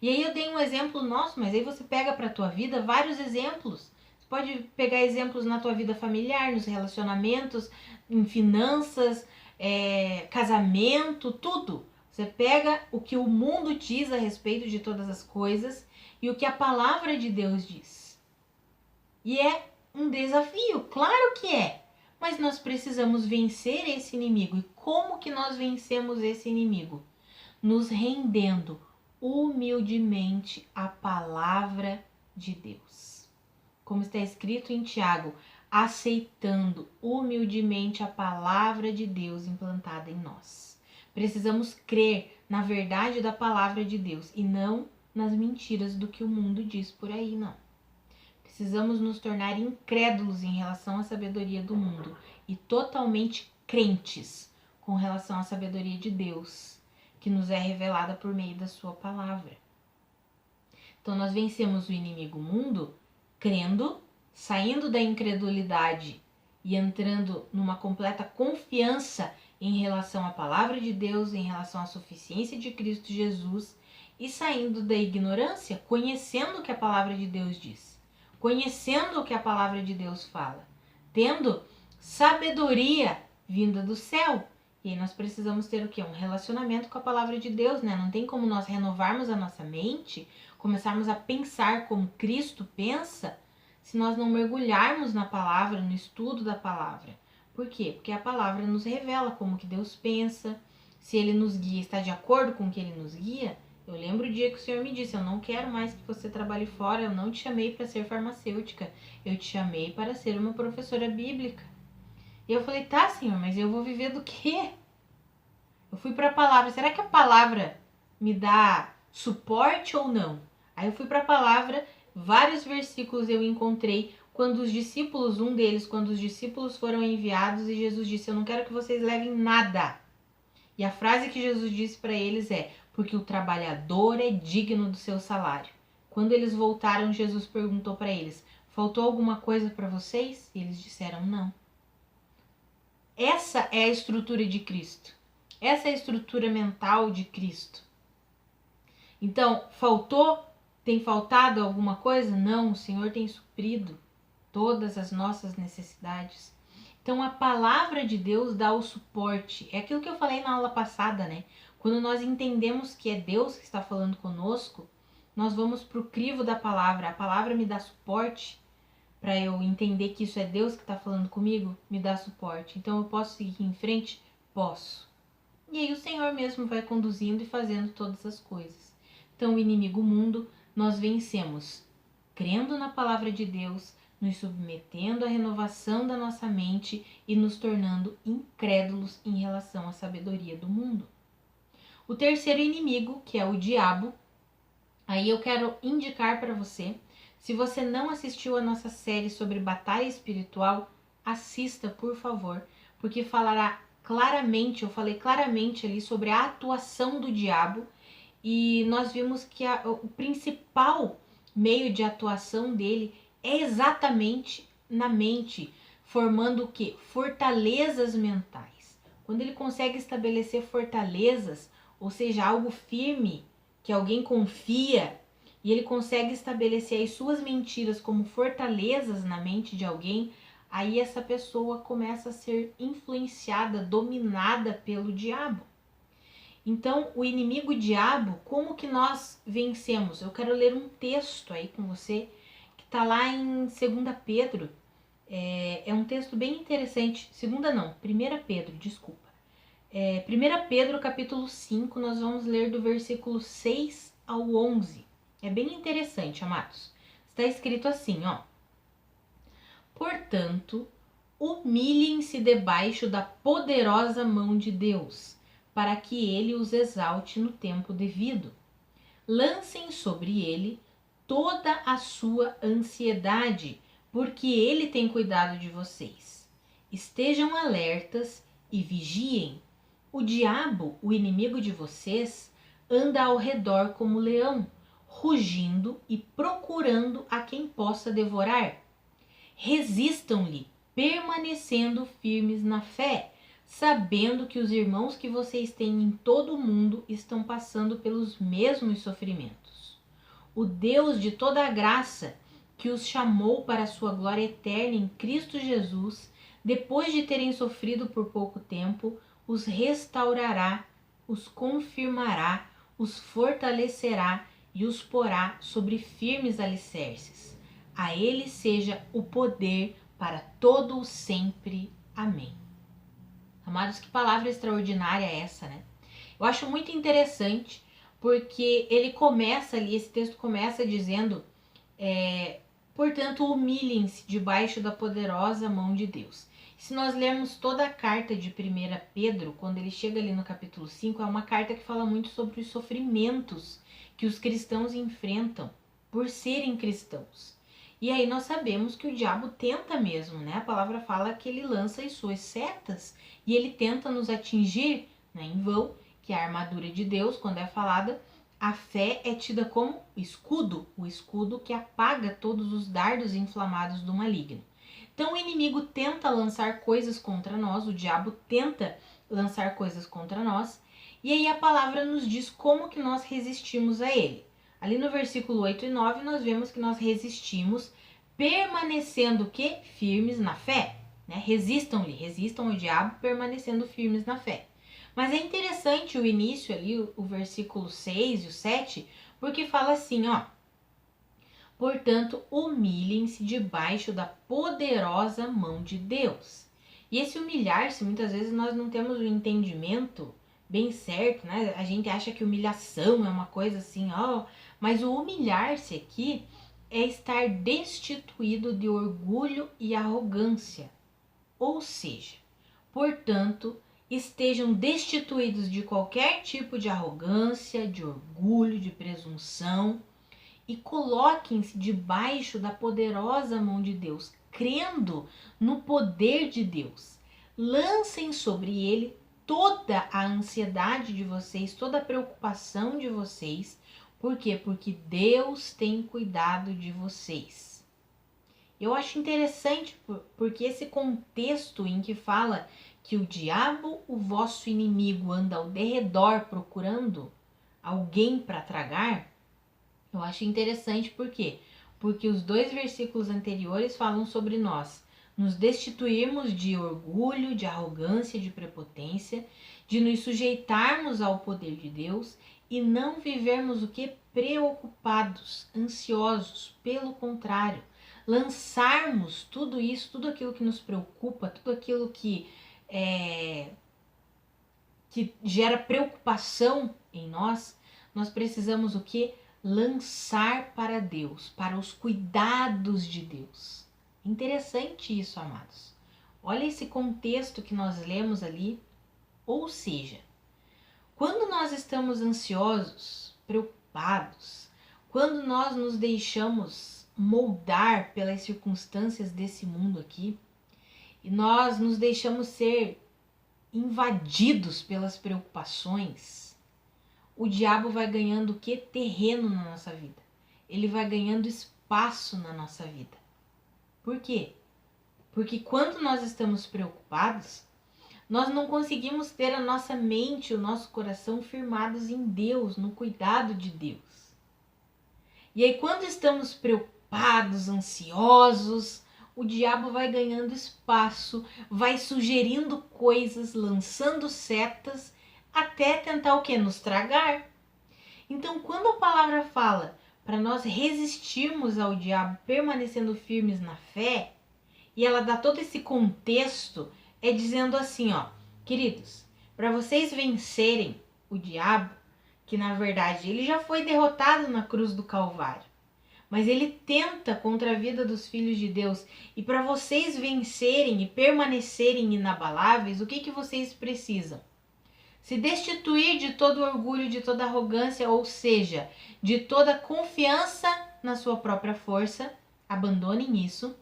E aí eu dei um exemplo nosso, mas aí você pega para a tua vida vários exemplos. Você pode pegar exemplos na tua vida familiar, nos relacionamentos, em finanças, casamento, tudo. Você pega o que o mundo diz a respeito de todas as coisas e o que a palavra de Deus diz. E é um desafio, claro que é. Mas nós precisamos vencer esse inimigo. E como que nós vencemos esse inimigo? Nos rendendo humildemente à palavra de Deus. Como está escrito em Tiago, aceitando humildemente a palavra de Deus implantada em nós. Precisamos crer na verdade da palavra de Deus e não nas mentiras do que o mundo diz por aí, não. Precisamos nos tornar incrédulos em relação à sabedoria do mundo e totalmente crentes com relação à sabedoria de Deus, que nos é revelada por meio da sua palavra. Então nós vencemos o inimigo mundo crendo, saindo da incredulidade e entrando numa completa confiança em relação à palavra de Deus, em relação à suficiência de Cristo Jesus e saindo da ignorância, conhecendo o que a palavra de Deus diz. Conhecendo o que a palavra de Deus fala, tendo sabedoria vinda do céu. E aí nós precisamos ter o quê? Um relacionamento com a palavra de Deus, né? Não tem como nós renovarmos a nossa mente, começarmos a pensar como Cristo pensa, se nós não mergulharmos na palavra, no estudo da palavra. Por quê? Porque a palavra nos revela como que Deus pensa, se Ele nos guia, está de acordo com o que Ele nos guia. Eu lembro o dia que o Senhor me disse: eu não quero mais que você trabalhe fora, eu não te chamei para ser farmacêutica, eu te chamei para ser uma professora bíblica. E eu falei: tá, Senhor, mas eu vou viver do quê? Eu fui para a palavra, será que a palavra me dá suporte ou não? Aí eu fui para a palavra, vários versículos eu encontrei quando os discípulos, quando os discípulos foram enviados e Jesus disse: eu não quero que vocês levem nada. E a frase que Jesus disse para eles é: porque o trabalhador é digno do seu salário. Quando eles voltaram, Jesus perguntou para eles: faltou alguma coisa para vocês? E eles disseram: não. Essa é a estrutura de Cristo. Essa é a estrutura mental de Cristo. Então, tem faltado alguma coisa? Não, o Senhor tem suprido todas as nossas necessidades. Então, a palavra de Deus dá o suporte. É aquilo que eu falei na aula passada, né? Quando nós entendemos que é Deus que está falando conosco, nós vamos para o crivo da palavra. A palavra me dá suporte para eu entender que isso é Deus que está falando comigo, me dá suporte. Então, eu posso seguir em frente? Posso. E aí o Senhor mesmo vai conduzindo e fazendo todas as coisas. Então, o inimigo mundo nós vencemos crendo na palavra de Deus, nos submetendo à renovação da nossa mente e nos tornando incrédulos em relação à sabedoria do mundo. O terceiro inimigo, que é o diabo, aí eu quero indicar para você, se você não assistiu a nossa série sobre batalha espiritual, assista, por favor, porque falará claramente, eu falei claramente ali sobre a atuação do diabo e nós vimos que o principal meio de atuação dele é exatamente na mente, formando o quê? Fortalezas mentais. Quando ele consegue estabelecer fortalezas, ou seja, algo firme, que alguém confia, e ele consegue estabelecer as suas mentiras como fortalezas na mente de alguém, aí essa pessoa começa a ser influenciada, dominada pelo diabo. Então, o inimigo o diabo, como que nós vencemos? Eu quero ler um texto aí com você, que está lá em 2 Pedro. É um texto bem interessante. Primeira Pedro, desculpa. 1 Pedro capítulo 5, nós vamos ler do versículo 6 ao 11. É bem interessante, amados. Está escrito assim, ó. Portanto, humilhem-se debaixo da poderosa mão de Deus, para que ele os exalte no tempo devido. Lancem sobre ele toda a sua ansiedade, porque ele tem cuidado de vocês. Estejam alertas e vigiem. O diabo, o inimigo de vocês, anda ao redor como leão, rugindo e procurando a quem possa devorar. Resistam-lhe, permanecendo firmes na fé, sabendo que os irmãos que vocês têm em todo o mundo estão passando pelos mesmos sofrimentos. O Deus de toda a graça, que os chamou para a sua glória eterna em Cristo Jesus, depois de terem sofrido por pouco tempo, os restaurará, os confirmará, os fortalecerá e os porá sobre firmes alicerces. A ele seja o poder para todo o sempre. Amém. Amados, que palavra extraordinária é essa, né? Eu acho muito interessante, porque ele começa ali, esse texto começa dizendo, portanto, humilhem-se debaixo da poderosa mão de Deus. Se nós lermos toda a carta de 1 Pedro, quando ele chega ali no capítulo 5, é uma carta que fala muito sobre os sofrimentos que os cristãos enfrentam por serem cristãos. E aí nós sabemos que o diabo tenta mesmo, né? A palavra fala que ele lança as suas setas e ele tenta nos atingir, né? Em vão, que a armadura de Deus, quando é falada, a fé é tida como escudo, o escudo que apaga todos os dardos inflamados do maligno. Então o inimigo tenta lançar coisas contra nós, o diabo tenta lançar coisas contra nós, e aí a palavra nos diz como que nós resistimos a ele. Ali no versículo 8 e 9 nós vemos que nós resistimos permanecendo que? Firmes na fé. Né? Resistam ao diabo permanecendo firmes na fé. Mas é interessante o início ali, o versículo 6 e o 7, porque fala assim, ó. Portanto, humilhem-se debaixo da poderosa mão de Deus. E esse humilhar-se, muitas vezes nós não temos o entendimento bem certo, né? A gente acha que humilhação é uma coisa assim, ó. Mas o humilhar-se aqui é estar destituído de orgulho e arrogância. Ou seja, portanto, estejam destituídos de qualquer tipo de arrogância, de orgulho, de presunção e coloquem-se debaixo da poderosa mão de Deus, crendo no poder de Deus. Lancem sobre ele toda a ansiedade de vocês, toda a preocupação de vocês. Por quê? Porque Deus tem cuidado de vocês. Eu acho interessante porque esse contexto em que fala que o diabo, o vosso inimigo, anda ao derredor procurando alguém para tragar, eu acho interessante por quê? Porque os 2 versículos anteriores falam sobre nós nos destituirmos de orgulho, de arrogância, de prepotência, de nos sujeitarmos ao poder de Deus e não vivermos o que? Preocupados, ansiosos. Pelo contrário, lançarmos tudo isso, tudo aquilo que nos preocupa, tudo aquilo que gera preocupação em nós, nós precisamos o que? Lançar para Deus, para os cuidados de Deus. Interessante isso, amados. Olha esse contexto que nós lemos ali. Ou seja, quando nós estamos ansiosos, preocupados, quando nós nos deixamos moldar pelas circunstâncias desse mundo aqui, e nós nos deixamos ser invadidos pelas preocupações, o diabo vai ganhando o que? Terreno na nossa vida. Ele vai ganhando espaço na nossa vida. Por quê? Porque quando nós estamos preocupados, nós não conseguimos ter a nossa mente, o nosso coração firmados em Deus, no cuidado de Deus. E aí quando estamos preocupados, ansiosos, o diabo vai ganhando espaço, vai sugerindo coisas, lançando setas, até tentar o quê? Nos tragar. Então, quando a palavra fala para nós resistirmos ao diabo, permanecendo firmes na fé, e ela dá todo esse contexto, é dizendo assim, ó, queridos, para vocês vencerem o diabo, que na verdade ele já foi derrotado na cruz do Calvário, mas ele tenta contra a vida dos filhos de Deus, e para vocês vencerem e permanecerem inabaláveis, o que vocês precisam? Se destituir de todo orgulho, de toda arrogância, ou seja, de toda confiança na sua própria força. Abandonem isso.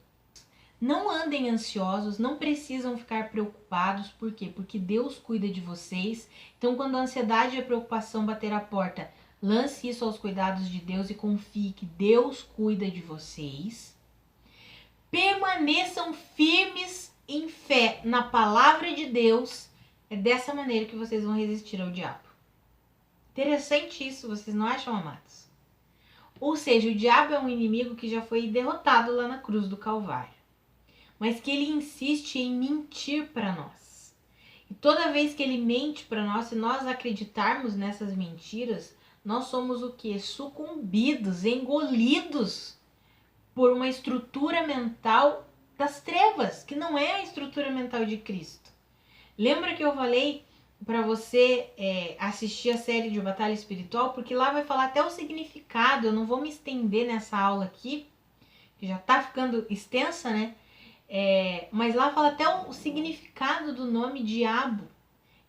Não andem ansiosos, não precisam ficar preocupados. Por quê? Porque Deus cuida de vocês. Então, quando a ansiedade e a preocupação bater a porta, lance isso aos cuidados de Deus e confie que Deus cuida de vocês. Permaneçam firmes em fé na palavra de Deus. É dessa maneira que vocês vão resistir ao diabo. Interessante isso, vocês não acham, amados? Ou seja, o diabo é um inimigo que já foi derrotado lá na cruz do Calvário, mas que ele insiste em mentir para nós. E toda vez que ele mente para nós, se nós acreditarmos nessas mentiras, nós somos o quê? Sucumbidos, engolidos por uma estrutura mental das trevas, que não é a estrutura mental de Cristo. Lembra que eu falei para você assistir a série de Batalha Espiritual? Porque lá vai falar até o significado. Eu não vou me estender nessa aula aqui, que já tá ficando extensa, né? Mas lá fala até o significado do nome diabo.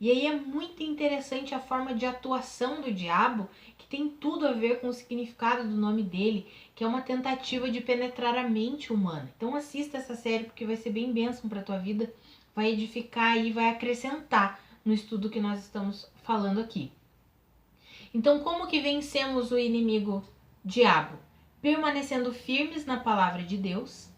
E aí é muito interessante a forma de atuação do diabo, que tem tudo a ver com o significado do nome dele, que é uma tentativa de penetrar a mente humana. Então assista essa série, porque vai ser bem bênção para tua vida. Vai edificar e vai acrescentar no estudo que nós estamos falando aqui. Então, como que vencemos o inimigo diabo? Permanecendo firmes na palavra de Deus,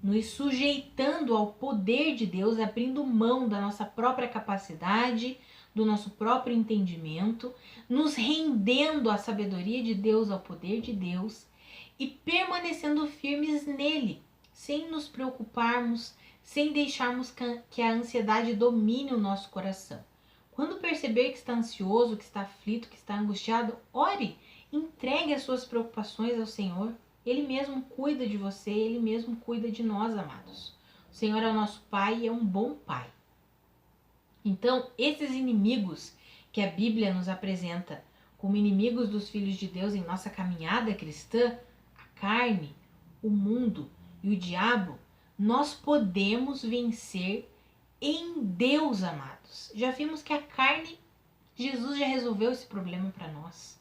nos sujeitando ao poder de Deus, abrindo mão da nossa própria capacidade, do nosso próprio entendimento, nos rendendo à sabedoria de Deus, ao poder de Deus e permanecendo firmes nele, sem nos preocuparmos, sem deixarmos que a ansiedade domine o nosso coração. Quando perceber que está ansioso, que está aflito, que está angustiado, ore, entregue as suas preocupações ao Senhor. Ele mesmo cuida de você, Ele mesmo cuida de nós, amados. O Senhor é o nosso Pai e é um bom Pai. Então, esses inimigos que a Bíblia nos apresenta como inimigos dos filhos de Deus em nossa caminhada cristã, a carne, o mundo e o diabo, nós podemos vencer em Deus, amados. Já vimos que a carne, Jesus já resolveu esse problema para nós.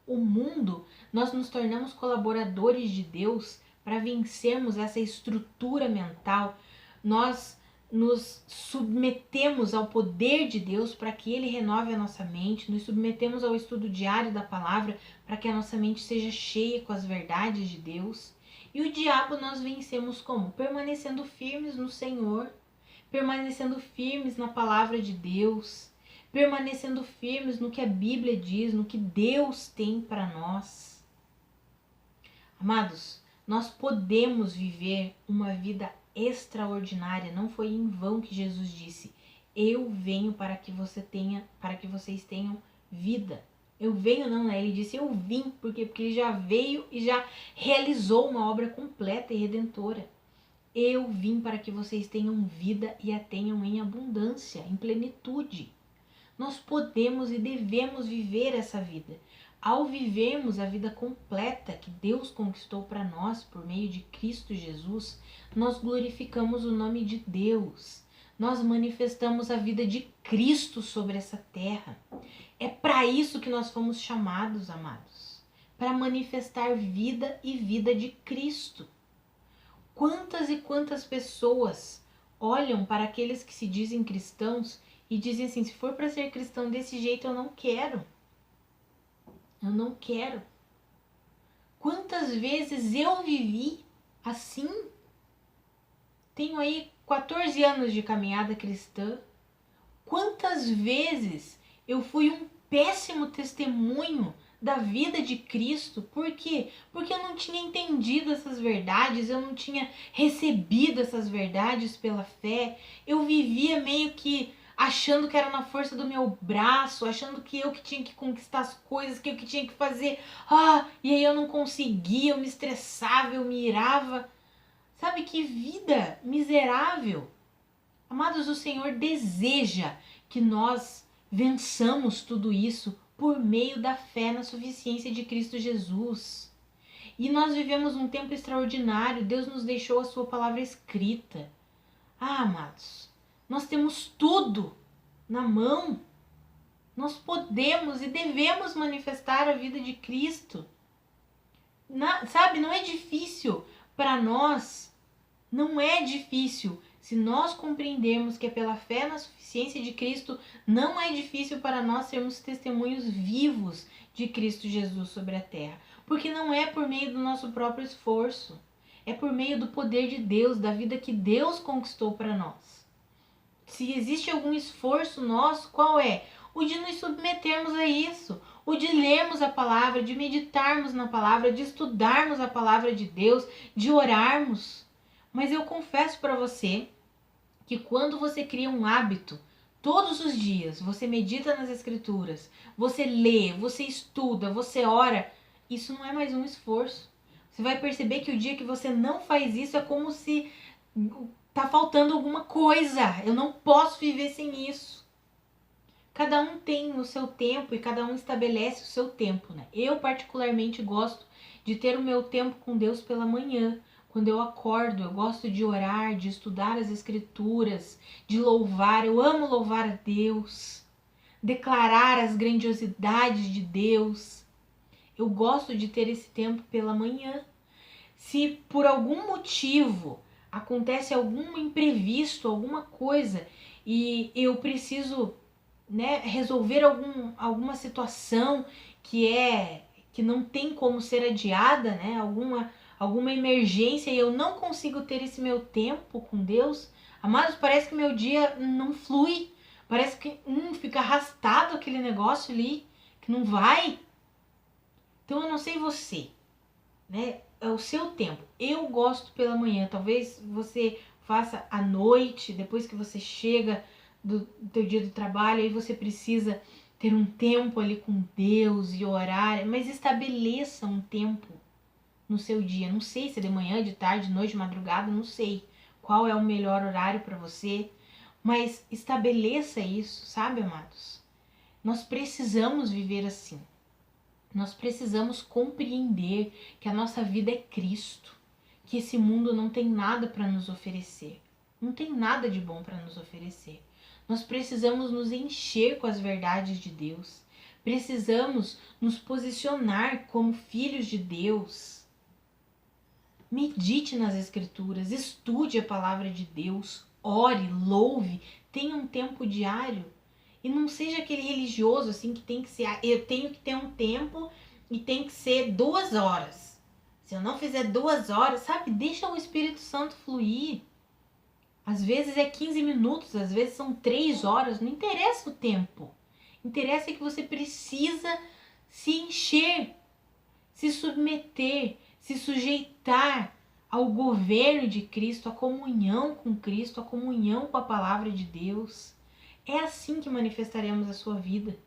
O mundo, nós nos tornamos colaboradores de Deus para vencermos essa estrutura mental. Nós nos submetemos ao poder de Deus para que Ele renove a nossa mente, nos submetemos ao estudo diário da palavra para que a nossa mente seja cheia com as verdades de Deus. E o diabo nós vencemos como? Permanecendo firmes no Senhor, permanecendo firmes na palavra de Deus, permanecendo firmes no que a Bíblia diz, no que Deus tem para nós. Amados, nós podemos viver uma vida extraordinária. Não foi em vão que Jesus disse: eu venho para que vocês tenham vida. Eu venho não, né? Ele disse eu vim, porque ele já veio e já realizou uma obra completa e redentora. Eu vim para que vocês tenham vida e a tenham em abundância, em plenitude. Nós podemos e devemos viver essa vida. Ao vivermos a vida completa que Deus conquistou para nós por meio de Cristo Jesus, nós glorificamos o nome de Deus. Nós manifestamos a vida de Cristo sobre essa terra. É para isso que nós fomos chamados, amados. Para manifestar vida e vida de Cristo. Quantas e quantas pessoas olham para aqueles que se dizem cristãos e dizem assim: se for para ser cristão desse jeito, eu não quero. Eu não quero. Quantas vezes eu vivi assim? Tenho aí 14 anos de caminhada cristã. Quantas vezes eu fui um péssimo testemunho da vida de Cristo? Por quê? Porque eu não tinha entendido essas verdades, eu não tinha recebido essas verdades pela fé. Eu vivia meio que achando que era na força do meu braço, achando que eu que tinha que conquistar as coisas, que eu que tinha que fazer. E aí eu não conseguia, eu me estressava, eu me irava. Sabe que vida miserável. Amados, o Senhor deseja que nós vençamos tudo isso por meio da fé na suficiência de Cristo Jesus. E nós vivemos um tempo extraordinário, Deus nos deixou a sua palavra escrita. Amados, nós temos tudo na mão. Nós podemos e devemos manifestar a vida de Cristo. Sabe, não é difícil para nós, não é difícil. Se nós compreendermos que é pela fé na suficiência de Cristo, não é difícil para nós sermos testemunhos vivos de Cristo Jesus sobre a terra. Porque não é por meio do nosso próprio esforço. É por meio do poder de Deus, da vida que Deus conquistou para nós. Se existe algum esforço nosso, qual é? O de nos submetermos a isso. O de lermos a palavra, de meditarmos na palavra, de estudarmos a palavra de Deus, de orarmos. Mas eu confesso para você que quando você cria um hábito, todos os dias, você medita nas escrituras, você lê, você estuda, você ora, isso não é mais um esforço. Você vai perceber que o dia que você não faz isso é como se tá faltando alguma coisa. Eu não posso viver sem isso. Cada um tem o seu tempo e cada um estabelece o seu tempo, né? Eu particularmente gosto de ter o meu tempo com Deus pela manhã. Quando eu acordo, eu gosto de orar, de estudar as escrituras, de louvar. Eu amo louvar a Deus, declarar as grandiosidades de Deus. Eu gosto de ter esse tempo pela manhã. Se por algum motivo acontece algum imprevisto, alguma coisa, e eu preciso, né, resolver alguma situação que não tem como ser adiada, né, alguma emergência, e eu não consigo ter esse meu tempo com Deus, amados, parece que meu dia não flui, parece que fica arrastado aquele negócio ali, que não vai. Então eu não sei você, né, é o seu tempo. Eu gosto pela manhã, talvez você faça à noite, depois que você chega do teu dia do trabalho, aí você precisa ter um tempo ali com Deus e orar, mas estabeleça um tempo no seu dia. Não sei se é de manhã, de tarde, de noite, de madrugada, não sei qual é o melhor horário para você, mas estabeleça isso, sabe, amados? Nós precisamos viver assim. Nós precisamos compreender que a nossa vida é Cristo, que esse mundo não tem nada para nos oferecer, não tem nada de bom para nos oferecer. Nós precisamos nos encher com as verdades de Deus, precisamos nos posicionar como filhos de Deus. Medite nas Escrituras, estude a palavra de Deus, ore, louve, tenha um tempo diário. E não seja aquele religioso assim que tem que ser, eu tenho que ter um tempo e tem que ser 2 horas. Se eu não fizer 2 horas, sabe? Deixa o Espírito Santo fluir. Às vezes é 15 minutos, às vezes são 3 horas, não interessa o tempo. Interessa que você precisa se encher, se submeter, se sujeitar ao governo de Cristo, à comunhão com Cristo, à comunhão com a palavra de Deus. É assim que manifestaremos a sua vida.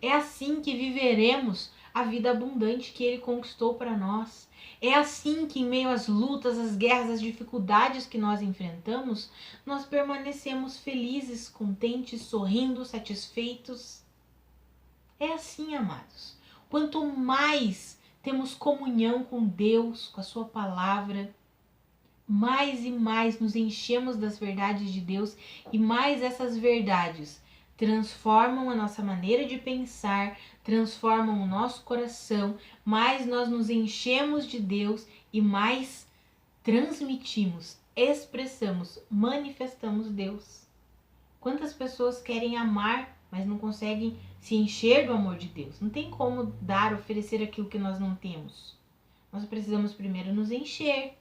É assim que viveremos a vida abundante que Ele conquistou para nós. É assim que, em meio às lutas, às guerras, às dificuldades que nós enfrentamos, nós permanecemos felizes, contentes, sorrindo, satisfeitos. É assim, amados. Quanto mais temos comunhão com Deus, com a sua palavra, mais e mais nos enchemos das verdades de Deus e mais essas verdades transformam a nossa maneira de pensar, transformam o nosso coração, mais nós nos enchemos de Deus e mais transmitimos, expressamos, manifestamos Deus. Quantas pessoas querem amar, mas não conseguem se encher do amor de Deus? Não tem como dar, oferecer aquilo que nós não temos. Nós precisamos primeiro nos encher.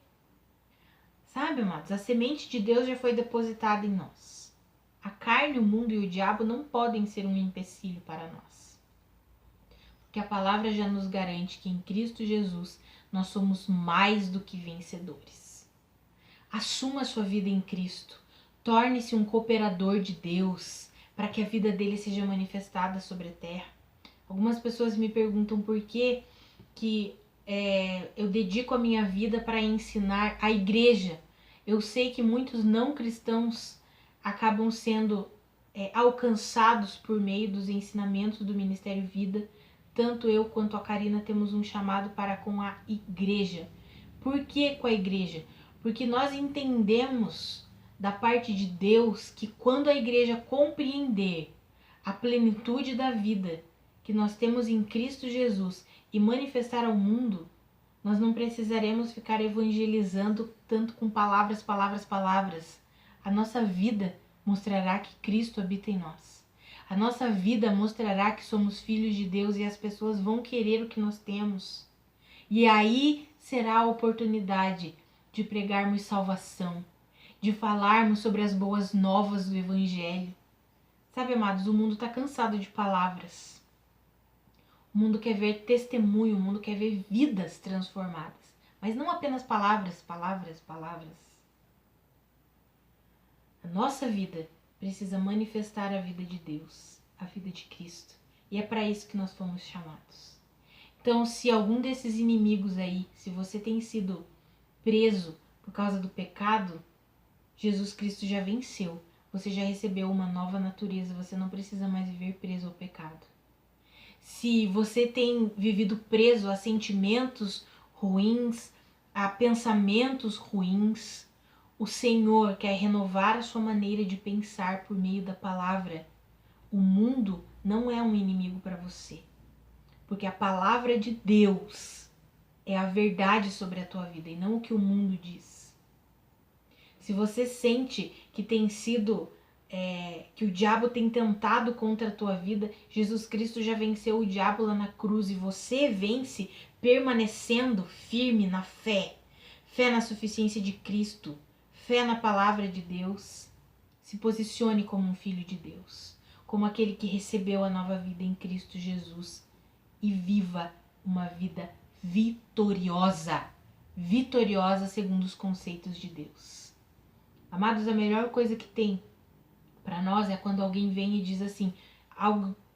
Sabe, amados, a semente de Deus já foi depositada em nós. A carne, o mundo e o diabo não podem ser um empecilho para nós. Porque a palavra já nos garante que em Cristo Jesus nós somos mais do que vencedores. Assuma a sua vida em Cristo. Torne-se um cooperador de Deus, para que a vida dele seja manifestada sobre a terra. Algumas pessoas me perguntam por que eu dedico a minha vida para ensinar a igreja. Eu sei que muitos não cristãos acabam sendo alcançados por meio dos ensinamentos do Ministério Vida. Tanto eu quanto a Karina temos um chamado para com a igreja. Por que com a igreja? Porque nós entendemos da parte de Deus que quando a igreja compreender a plenitude da vida que nós temos em Cristo Jesus e manifestar ao mundo, nós não precisaremos ficar evangelizando tanto com palavras. A nossa vida mostrará que Cristo habita em nós. A nossa vida mostrará que somos filhos de Deus e as pessoas vão querer o que nós temos. E aí será a oportunidade de pregarmos salvação, de falarmos sobre as boas novas do Evangelho. Sabe, amados, o mundo está cansado de palavras. O mundo quer ver testemunho, o mundo quer ver vidas transformadas. Mas não apenas palavras. A nossa vida precisa manifestar a vida de Deus, a vida de Cristo. E é para isso que nós fomos chamados. Então, se algum desses inimigos aí, se você tem sido preso por causa do pecado, Jesus Cristo já venceu. Você já recebeu uma nova natureza, você não precisa mais viver preso ao pecado. Se você tem vivido preso a sentimentos ruins, a pensamentos ruins, o Senhor quer renovar a sua maneira de pensar por meio da palavra. O mundo não é um inimigo para você, porque a palavra de Deus é a verdade sobre a tua vida e não o que o mundo diz. Se você sente que tem sido que o diabo tem tentado contra a tua vida, Jesus Cristo já venceu o diabo lá na cruz e você vence permanecendo firme na fé. Fé na suficiência de Cristo, fé na palavra de Deus. Se posicione como um filho de Deus, como aquele que recebeu a nova vida em Cristo Jesus e viva uma vida vitoriosa, vitoriosa segundo os conceitos de Deus. Amados, a melhor coisa que tem para nós é quando alguém vem e diz assim: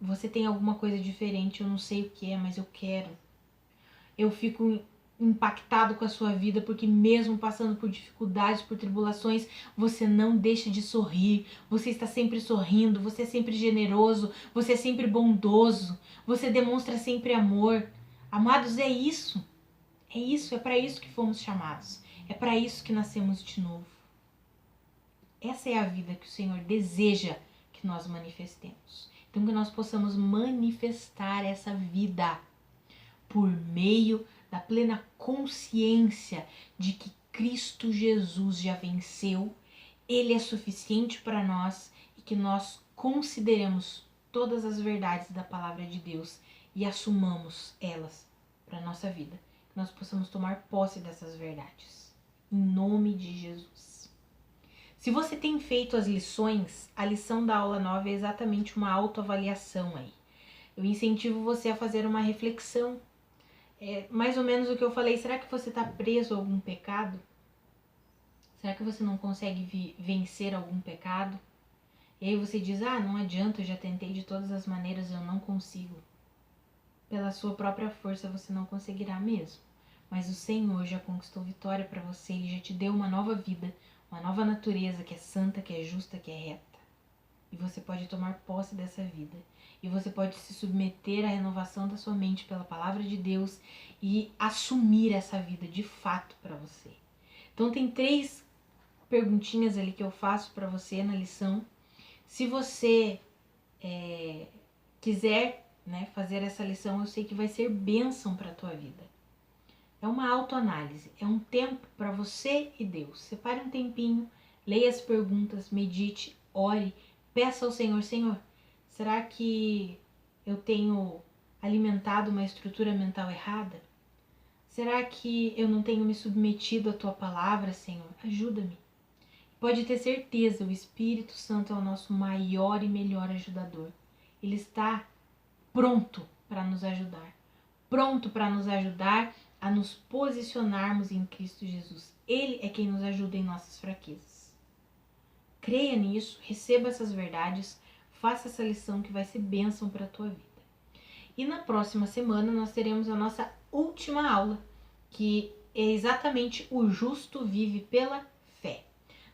você tem alguma coisa diferente, eu não sei o que é, mas eu quero. Eu fico impactado com a sua vida, porque mesmo passando por dificuldades, por tribulações, você não deixa de sorrir, você está sempre sorrindo, você é sempre generoso, você é sempre bondoso, você demonstra sempre amor. Amados, é isso, é para isso que fomos chamados, é para isso que nascemos de novo. Essa é a vida que o Senhor deseja que nós manifestemos. Então, que nós possamos manifestar essa vida por meio da plena consciência de que Cristo Jesus já venceu, Ele é suficiente para nós e que nós consideremos todas as verdades da palavra de Deus e assumamos elas para a nossa vida. Que nós possamos tomar posse dessas verdades. Em nome de Jesus. Se você tem feito as lições, a lição da aula 9 é exatamente uma autoavaliação aí. Eu incentivo você a fazer uma reflexão. Mais ou menos o que eu falei, será que você está preso a algum pecado? Será que você não consegue vencer algum pecado? E aí você diz, não adianta, eu já tentei de todas as maneiras, eu não consigo. Pela sua própria força você não conseguirá mesmo. Mas o Senhor já conquistou vitória para você, Ele já te deu uma nova vida, uma nova natureza que é santa, que é justa, que é reta. E você pode tomar posse dessa vida. E você pode se submeter à renovação da sua mente pela palavra de Deus e assumir essa vida de fato para você. Então tem 3 perguntinhas ali que eu faço para você na lição. Se você quiser fazer essa lição, eu sei que vai ser bênção para a tua vida. É uma autoanálise, é um tempo para você e Deus. Separe um tempinho, leia as perguntas, medite, ore, peça ao Senhor, Senhor, será que eu tenho alimentado uma estrutura mental errada? Será que eu não tenho me submetido à tua palavra, Senhor? Ajuda-me. Pode ter certeza, o Espírito Santo é o nosso maior e melhor ajudador. Ele está pronto para nos ajudar. Pronto para nos ajudar a nos posicionarmos em Cristo Jesus. Ele é quem nos ajuda em nossas fraquezas. Creia nisso, receba essas verdades, faça essa lição que vai ser bênção para a tua vida. E na próxima semana nós teremos a nossa última aula, que é exatamente o justo vive pela fé.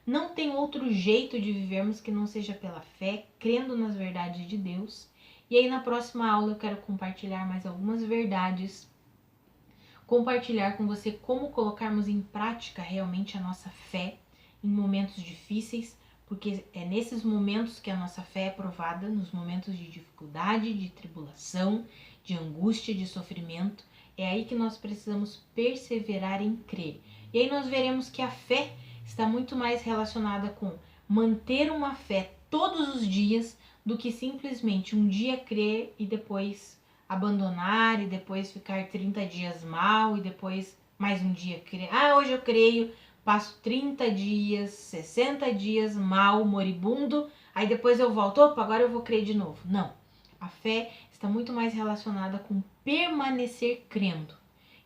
Não tem outro jeito de vivermos que não seja pela fé, crendo nas verdades de Deus. E aí na próxima aula eu quero compartilhar mais algumas verdades, compartilhar com você como colocarmos em prática realmente a nossa fé em momentos difíceis, porque é nesses momentos que a nossa fé é provada, nos momentos de dificuldade, de tribulação, de angústia, de sofrimento. É aí que nós precisamos perseverar em crer. E aí nós veremos que a fé está muito mais relacionada com manter uma fé todos os dias do que simplesmente um dia crer e depois abandonar e depois ficar 30 dias mal e depois mais um dia crer. Hoje eu creio, passo 30 dias, 60 dias mal, moribundo, aí depois eu volto, agora eu vou crer de novo. Não, a fé está muito mais relacionada com permanecer crendo.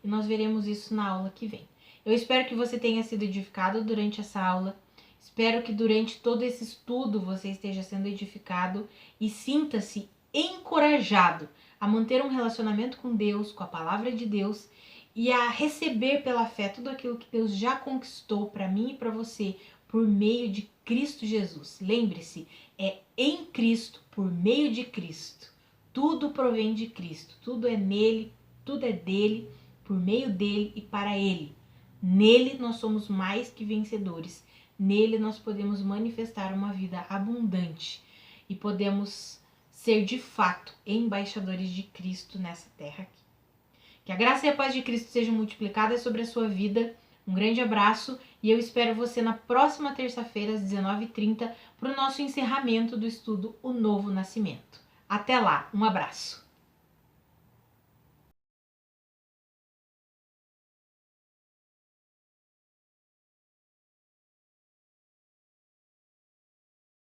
E nós veremos isso na aula que vem. Eu espero que você tenha sido edificado durante essa aula. Espero que durante todo esse estudo você esteja sendo edificado e sinta-se encorajado a manter um relacionamento com Deus, com a palavra de Deus e a receber pela fé tudo aquilo que Deus já conquistou para mim e para você por meio de Cristo Jesus. Lembre-se, é em Cristo, por meio de Cristo. Tudo provém de Cristo, tudo é nele, tudo é dele, por meio dele e para ele. Nele nós somos mais que vencedores. Nele nós podemos manifestar uma vida abundante e podemos ser de fato embaixadores de Cristo nessa terra aqui. Que a graça e a paz de Cristo sejam multiplicadas sobre a sua vida. Um grande abraço e eu espero você na próxima terça-feira às 19h30 para o nosso encerramento do estudo O Novo Nascimento. Até lá, um abraço!